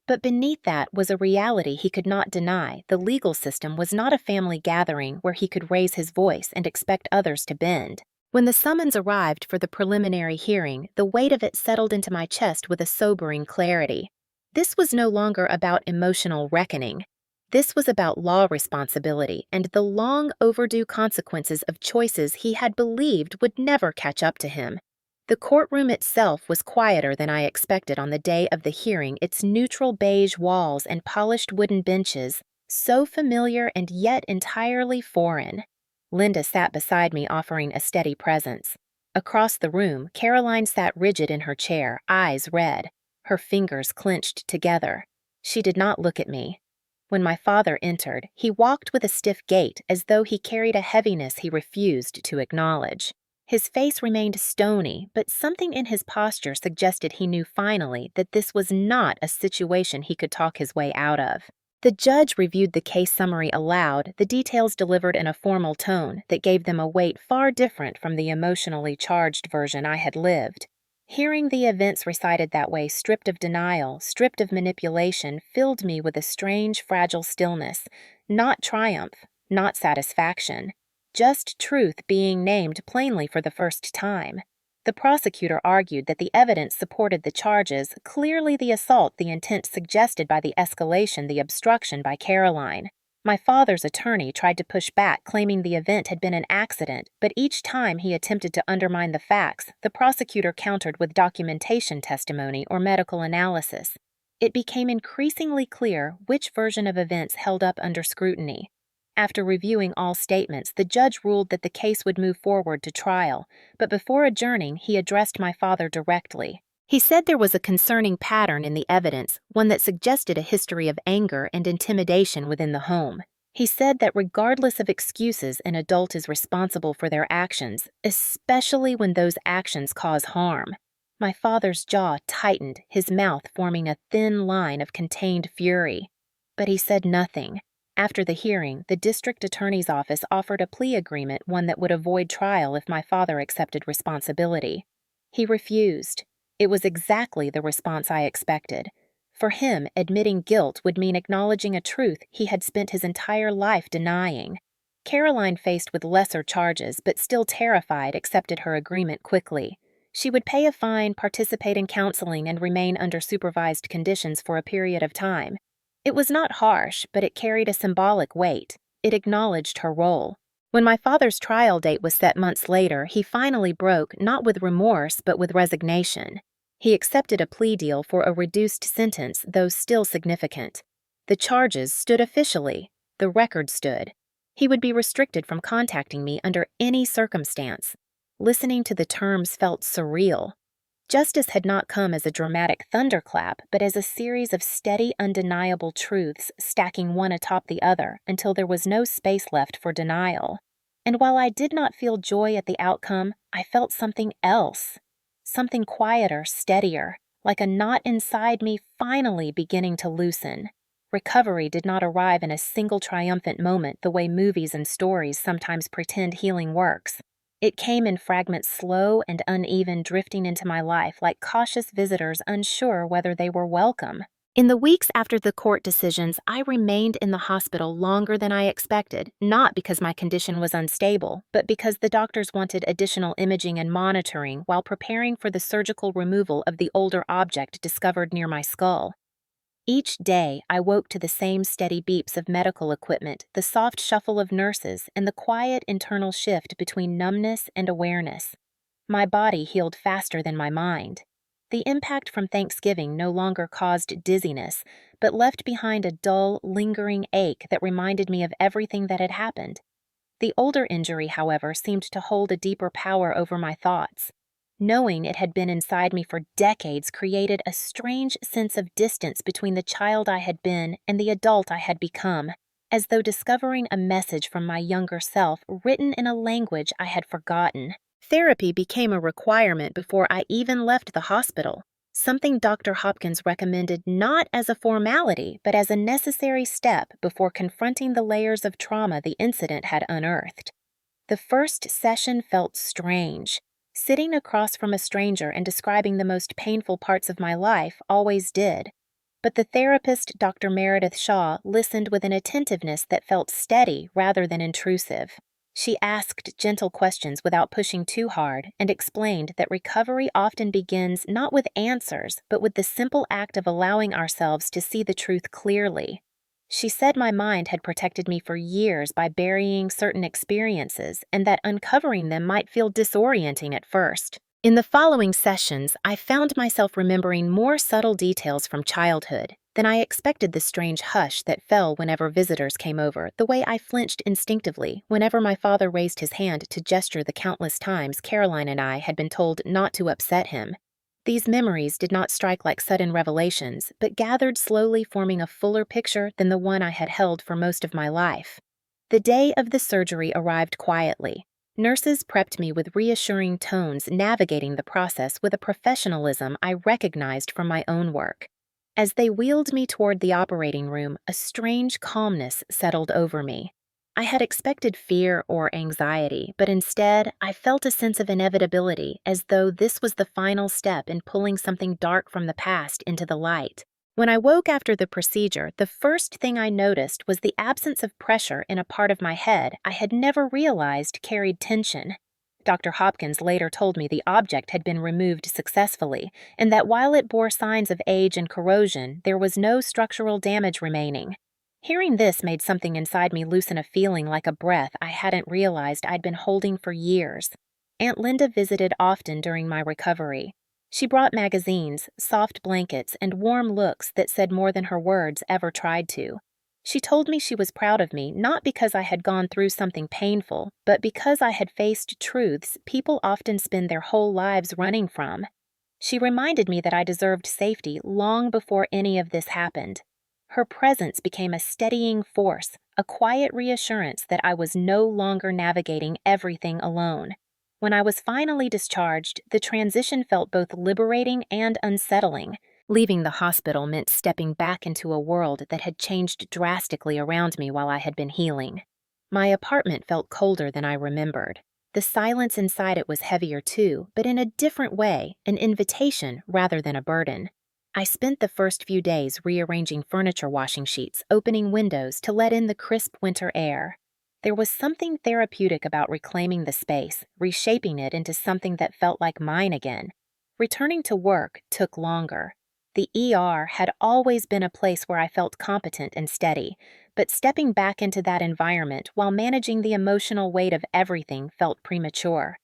But beneath that was a reality he could not deny. The legal system was not a family gathering where he could raise his voice and expect others to bend. When the summons arrived for the preliminary hearing, the weight of it settled into my chest with a sobering clarity. This was no longer about emotional reckoning. This was about law responsibility and the long overdue consequences of choices he had believed would never catch up to him. The courtroom itself was quieter than I expected on the day of the hearing, its neutral beige walls and polished wooden benches, so familiar and yet entirely foreign. Linda sat beside me, offering a steady presence. Across the room, Caroline sat rigid in her chair, eyes red, her fingers clenched together. She did not look at me. When my father entered, he walked with a stiff gait as though he carried a heaviness he refused to acknowledge. His face remained stony, but something in his posture suggested he knew finally that this was not a situation he could talk his way out of. The judge reviewed the case summary aloud, the details delivered in a formal tone that gave them a weight far different from the emotionally charged version I had lived. Hearing the events recited that way, stripped of denial, stripped of manipulation, filled me with a strange, fragile stillness, not triumph, not satisfaction. Just truth being named plainly for the first time. The prosecutor argued that the evidence supported the charges, clearly the assault, the intent suggested by the escalation, the obstruction by Caroline. My father's attorney tried to push back, claiming the event had been an accident, but each time he attempted to undermine the facts, the prosecutor countered with documentation testimony or medical analysis. It became increasingly clear which version of events held up under scrutiny. After reviewing all statements, the judge ruled that the case would move forward to trial, but before adjourning, he addressed my father directly. He said there was a concerning pattern in the evidence, one that suggested a history of anger and intimidation within the home. He said that regardless of excuses, an adult is responsible for their actions, especially when those actions cause harm. My father's jaw tightened, his mouth forming a thin line of contained fury. But he said nothing. After the hearing, the district attorney's office offered a plea agreement, one that would avoid trial if my father accepted responsibility. He refused. It was exactly the response I expected. For him, admitting guilt would mean acknowledging a truth he had spent his entire life denying. Caroline, faced with lesser charges but still terrified, accepted her agreement quickly. She would pay a fine, participate in counseling, and remain under supervised conditions for a period of time. It was not harsh, but it carried a symbolic weight. It acknowledged her role. When my father's trial date was set months later, he finally broke, not with remorse, but with resignation. He accepted a plea deal for a reduced sentence, though still significant. The charges stood officially. The record stood. He would be restricted from contacting me under any circumstance. Listening to the terms felt surreal. Justice had not come as a dramatic thunderclap, but as a series of steady, undeniable truths stacking one atop the other until there was no space left for denial. And while I did not feel joy at the outcome, I felt something else. Something quieter, steadier, like a knot inside me finally beginning to loosen. Recovery did not arrive in a single triumphant moment the way movies and stories sometimes pretend healing works. It came in fragments, slow and uneven, drifting into my life like cautious visitors unsure whether they were welcome. In the weeks after the court decisions, I remained in the hospital longer than I expected, not because my condition was unstable, but because the doctors wanted additional imaging and monitoring while preparing for the surgical removal of the older object discovered near my skull. Each day, I woke to the same steady beeps of medical equipment, the soft shuffle of nurses, and the quiet internal shift between numbness and awareness. My body healed faster than my mind. The impact from Thanksgiving no longer caused dizziness, but left behind a dull, lingering ache that reminded me of everything that had happened. The older injury, however, seemed to hold a deeper power over my thoughts. Knowing it had been inside me for decades created a strange sense of distance between the child I had been and the adult I had become, as though discovering a message from my younger self written in a language I had forgotten. Therapy became a requirement before I even left the hospital, something Dr. Hopkins recommended not as a formality, but as a necessary step before confronting the layers of trauma the incident had unearthed. The first session felt strange. Sitting across from a stranger and describing the most painful parts of my life always did. But the therapist, Dr. Meredith Shaw, listened with an attentiveness that felt steady rather than intrusive. She asked gentle questions without pushing too hard and explained that recovery often begins not with answers, but with the simple act of allowing ourselves to see the truth clearly. She said my mind had protected me for years by burying certain experiences and that uncovering them might feel disorienting at first. In the following sessions, I found myself remembering more subtle details from childhood than I expected. The strange hush that fell whenever visitors came over, the way I flinched instinctively whenever my father raised his hand to gesture the countless times Caroline and I had been told not to upset him. These memories did not strike like sudden revelations, but gathered slowly, forming a fuller picture than the one I had held for most of my life. The day of the surgery arrived quietly. Nurses prepped me with reassuring tones, navigating the process with a professionalism I recognized from my own work. As they wheeled me toward the operating room, a strange calmness settled over me. I had expected fear or anxiety, but instead, I felt a sense of inevitability, as though this was the final step in pulling something dark from the past into the light. When I woke after the procedure, the first thing I noticed was the absence of pressure in a part of my head I had never realized carried tension. Dr. Hopkins later told me the object had been removed successfully, and that while it bore signs of age and corrosion, there was no structural damage remaining. Hearing this made something inside me loosen, a feeling like a breath I hadn't realized I'd been holding for years. Aunt Linda visited often during my recovery. She brought magazines, soft blankets, and warm looks that said more than her words ever tried to. She told me she was proud of me, not because I had gone through something painful, but because I had faced truths people often spend their whole lives running from. She reminded me that I deserved safety long before any of this happened. Her presence became a steadying force, a quiet reassurance that I was no longer navigating everything alone. When I was finally discharged, the transition felt both liberating and unsettling. Leaving the hospital meant stepping back into a world that had changed drastically around me while I had been healing. My apartment felt colder than I remembered. The silence inside it was heavier too, but in a different way, an invitation rather than a burden. I spent the first few days rearranging furniture washing sheets, opening windows to let in the crisp winter air. There was something therapeutic about reclaiming the space, reshaping it into something that felt like mine again. Returning to work took longer. The ER had always been a place where I felt competent and steady, but stepping back into that environment while managing the emotional weight of everything felt premature.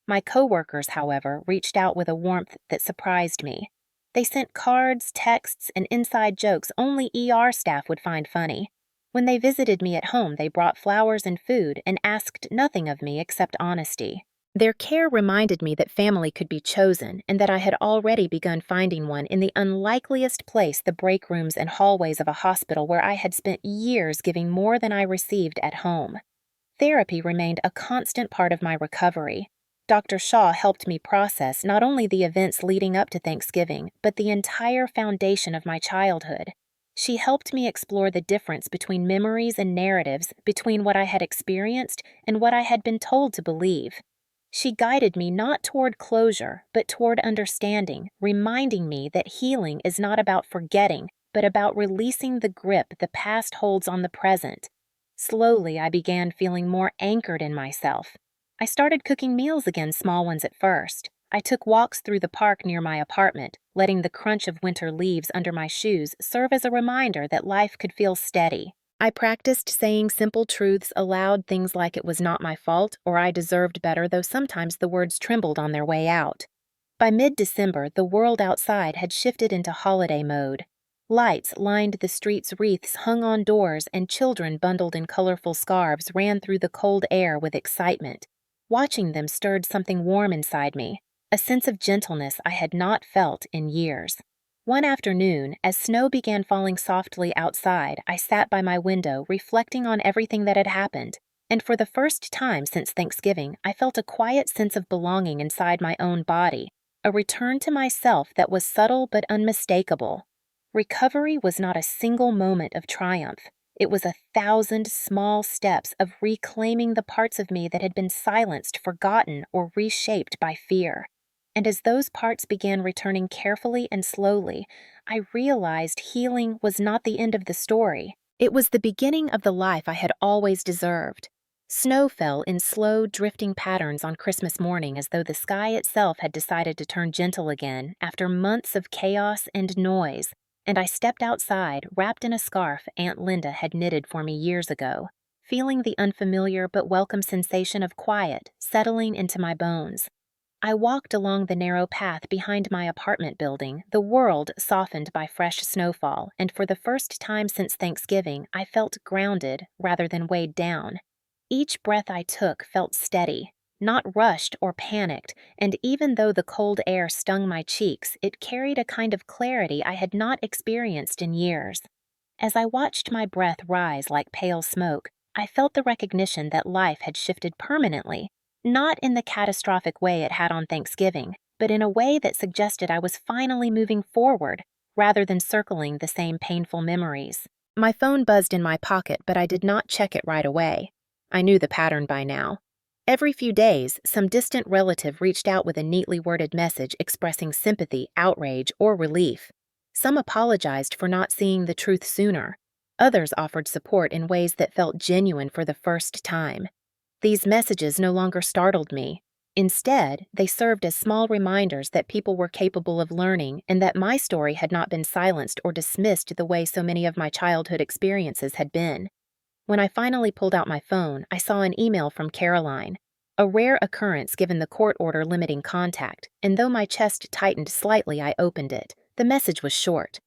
My coworkers, however, reached out with a warmth that surprised me. They sent cards, texts, and inside jokes only ER staff would find funny. When they visited me at home, they brought flowers and food and asked nothing of me except honesty. Their care reminded me that family could be chosen and that I had already begun finding one in the unlikeliest place, the break rooms and hallways of a hospital where I had spent years giving more than I received at home. Therapy remained a constant part of my recovery. Dr. Shaw helped me process not only the events leading up to Thanksgiving, but the entire foundation of my childhood. She helped me explore the difference between memories and narratives, between what I had experienced and what I had been told to believe. She guided me not toward closure, but toward understanding, reminding me that healing is not about forgetting, but about releasing the grip the past holds on the present. Slowly, I began feeling more anchored in myself. I started cooking meals again, small ones at first. I took walks through the park near my apartment, letting the crunch of winter leaves under my shoes serve as a reminder that life could feel steady. I practiced saying simple truths aloud, things like it was not my fault or I deserved better, though sometimes the words trembled on their way out. By mid-December, the world outside had shifted into holiday mode. Lights lined the streets, wreaths hung on doors, and children bundled in colorful scarves ran through the cold air with excitement. Watching them stirred something warm inside me, a sense of gentleness I had not felt in years. One afternoon, as snow began falling softly outside, I sat by my window reflecting on everything that had happened, and for the first time since Thanksgiving, I felt a quiet sense of belonging inside my own body, a return to myself that was subtle but unmistakable. Recovery was not a single moment of triumph. It was 1,000 small steps of reclaiming the parts of me that had been silenced, forgotten, or reshaped by fear. And as those parts began returning carefully and slowly, I realized healing was not the end of the story. It was the beginning of the life I had always deserved. Snow fell in slow, drifting patterns on Christmas morning, as though the sky itself had decided to turn gentle again after months of chaos and noise. and I stepped outside, wrapped in a scarf Aunt Linda had knitted for me years ago, feeling the unfamiliar but welcome sensation of quiet settling into my bones. I walked along the narrow path behind my apartment building, the world softened by fresh snowfall, and for the first time since Thanksgiving, I felt grounded rather than weighed down. Each breath I took felt steady, not rushed or panicked, and even though the cold air stung my cheeks, it carried a kind of clarity I had not experienced in years. As I watched my breath rise like pale smoke, I felt the recognition that life had shifted permanently, not in the catastrophic way it had on Thanksgiving, but in a way that suggested I was finally moving forward rather than circling the same painful memories. My phone buzzed in my pocket, but I did not check it right away. I knew the pattern by now. Every few days, some distant relative reached out with a neatly worded message expressing sympathy, outrage, or relief. Some apologized for not seeing the truth sooner. Others offered support in ways that felt genuine for the first time. These messages no longer startled me. Instead, they served as small reminders that people were capable of learning and that my story had not been silenced or dismissed the way so many of my childhood experiences had been. When I finally pulled out my phone, I saw an email from Caroline, a rare occurrence given the court order limiting contact, and though my chest tightened slightly, I opened it. The message was short.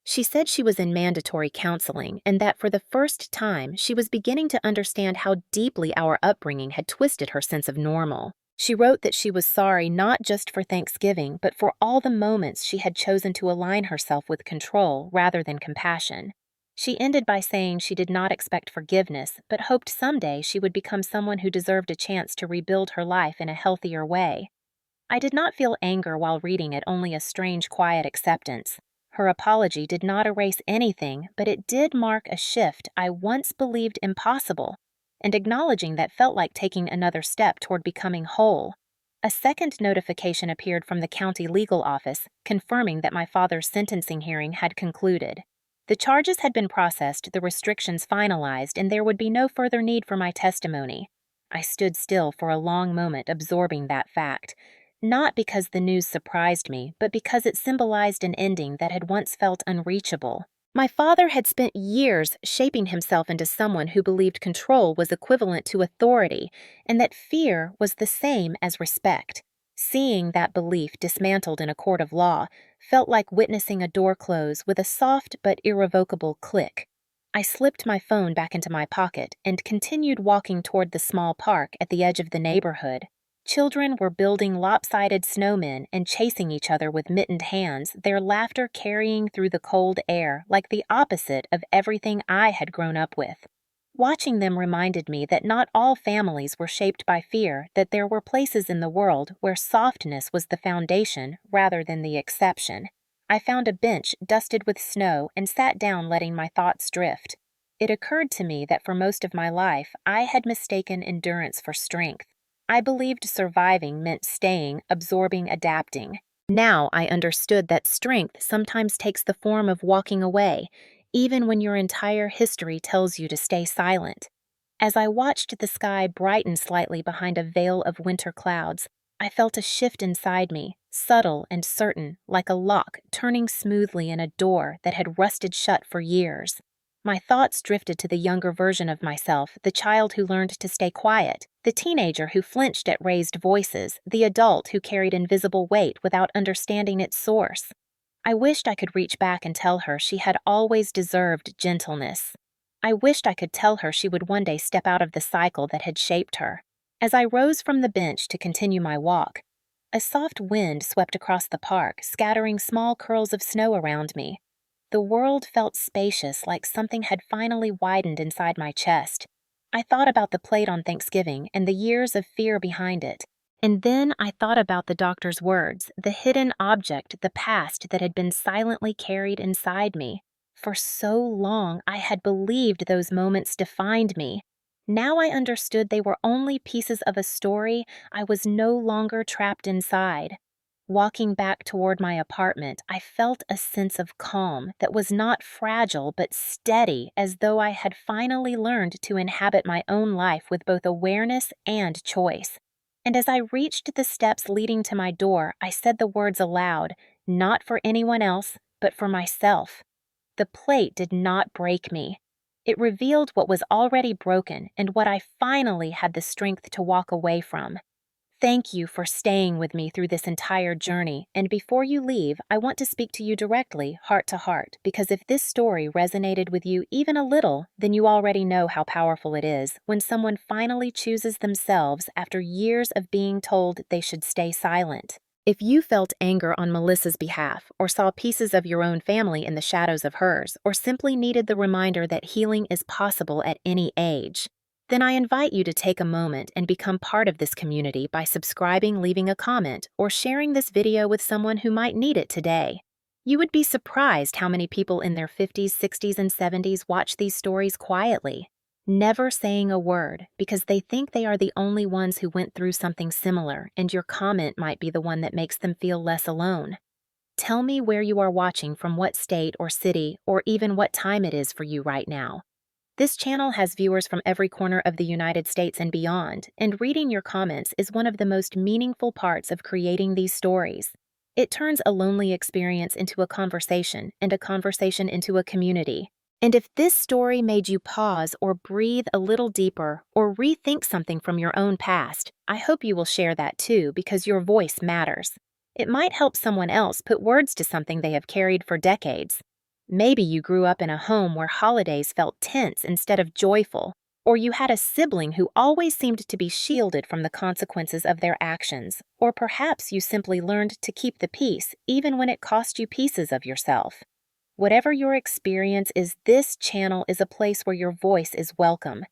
She said she was in mandatory counseling and that for the first time she was beginning to understand how deeply our upbringing had twisted her sense of normal. She wrote that she was sorry not just for Thanksgiving, but for all the moments she had chosen to align herself with control rather than compassion. She ended by saying she did not expect forgiveness, but hoped someday she would become someone who deserved a chance to rebuild her life in a healthier way. I did not feel anger while reading it, only a strange, quiet acceptance. Her apology did not erase anything, but it did mark a shift I once believed impossible, and acknowledging that felt like taking another step toward becoming whole. A second notification appeared from the county legal office, confirming that my father's sentencing hearing had concluded. The charges had been processed, the restrictions finalized, and there would be no further need for my testimony. I stood still for a long moment, absorbing that fact. Not because the news surprised me, but because it symbolized an ending that had once felt unreachable. My father had spent years shaping himself into someone who believed control was equivalent to authority, and that fear was the same as respect. Seeing that belief dismantled in a court of law felt like witnessing a door close with a soft but irrevocable click. I slipped my phone back into my pocket and continued walking toward the small park at the edge of the neighborhood. Children were building lopsided snowmen and chasing each other with mittened hands, their laughter carrying through the cold air like the opposite of everything I had grown up with. Watching them reminded me that not all families were shaped by fear, that there were places in the world where softness was the foundation rather than the exception. I found a bench dusted with snow and sat down, letting my thoughts drift. It occurred to me that for most of my life, I had mistaken endurance for strength. I believed surviving meant staying, absorbing, adapting. Now I understood that strength sometimes takes the form of walking away, even when your entire history tells you to stay silent. As I watched the sky brighten slightly behind a veil of winter clouds, I felt a shift inside me, subtle and certain, like a lock turning smoothly in a door that had rusted shut for years. My thoughts drifted to the younger version of myself, the child who learned to stay quiet, the teenager who flinched at raised voices, the adult who carried invisible weight without understanding its source. I wished I could reach back and tell her she had always deserved gentleness. I wished I could tell her she would one day step out of the cycle that had shaped her. As I rose from the bench to continue my walk, a soft wind swept across the park, scattering small curls of snow around me. The world felt spacious, like something had finally widened inside my chest. I thought about the plate on Thanksgiving and the years of fear behind it. And then I thought about the doctor's words, the hidden object, the past that had been silently carried inside me. For so long, I had believed those moments defined me. Now I understood they were only pieces of a story I was no longer trapped inside. Walking back toward my apartment, I felt a sense of calm that was not fragile but steady, as though I had finally learned to inhabit my own life with both awareness and choice. And as I reached the steps leading to my door, I said the words aloud, not for anyone else, but for myself. The plate did not break me. It revealed what was already broken and what I finally had the strength to walk away from. Thank you for staying with me through this entire journey, and before you leave, I want to speak to you directly, heart to heart, because if this story resonated with you even a little, then you already know how powerful it is when someone finally chooses themselves after years of being told they should stay silent. If you felt anger on Melissa's behalf, or saw pieces of your own family in the shadows of hers, or simply needed the reminder that healing is possible at any age, then I invite you to take a moment and become part of this community by subscribing, leaving a comment, or sharing this video with someone who might need it today. You would be surprised how many people in their 50s, 60s, and 70s watch these stories quietly, never saying a word because they think they are the only ones who went through something similar, and your comment might be the one that makes them feel less alone. Tell me where you are watching, from what state or city, or even what time it is for you right now. This channel has viewers from every corner of the United States and beyond, and reading your comments is one of the most meaningful parts of creating these stories. It turns a lonely experience into a conversation, and a conversation into a community. And if this story made you pause or breathe a little deeper or rethink something from your own past, I hope you will share that too, because your voice matters. It might help someone else put words to something they have carried for decades. Maybe you grew up in a home where holidays felt tense instead of joyful, or you had a sibling who always seemed to be shielded from the consequences of their actions, or perhaps you simply learned to keep the peace even when it cost you pieces of yourself. Whatever your experience is, this channel is a place where your voice is welcome.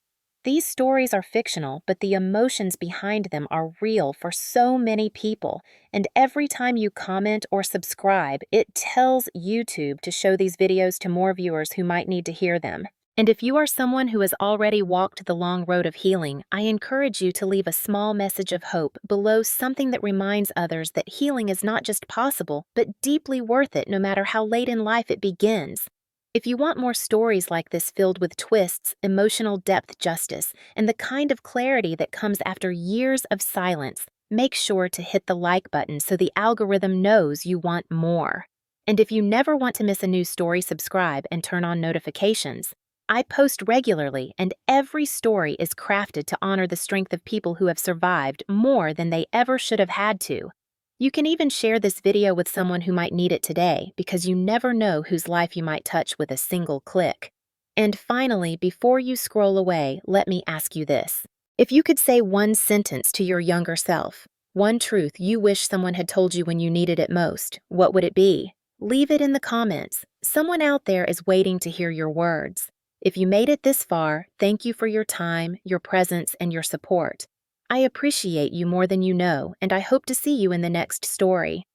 These stories are fictional, but the emotions behind them are real for so many people, and every time you comment or subscribe, it tells YouTube to show these videos to more viewers who might need to hear them. And if you are someone who has already walked the long road of healing, I encourage you to leave a small message of hope below, something that reminds others that healing is not just possible, but deeply worth it no matter how late in life it begins. If you want more stories like this filled with twists, emotional depth, justice, and the kind of clarity that comes after years of silence, make sure to hit the like button so the algorithm knows you want more. And if you never want to miss a new story, subscribe and turn on notifications. I post regularly, and every story is crafted to honor the strength of people who have survived more than they ever should have had to. You can even share this video with someone who might need it today, because you never know whose life you might touch with a single click. And finally, before you scroll away, let me ask you this. If you could say one sentence to your younger self, one truth you wish someone had told you when you needed it most, what would it be? Leave it in the comments. Someone out there is waiting to hear your words. If you made it this far, thank you for your time, your presence, and your support. I appreciate you more than you know, and I hope to see you in the next story.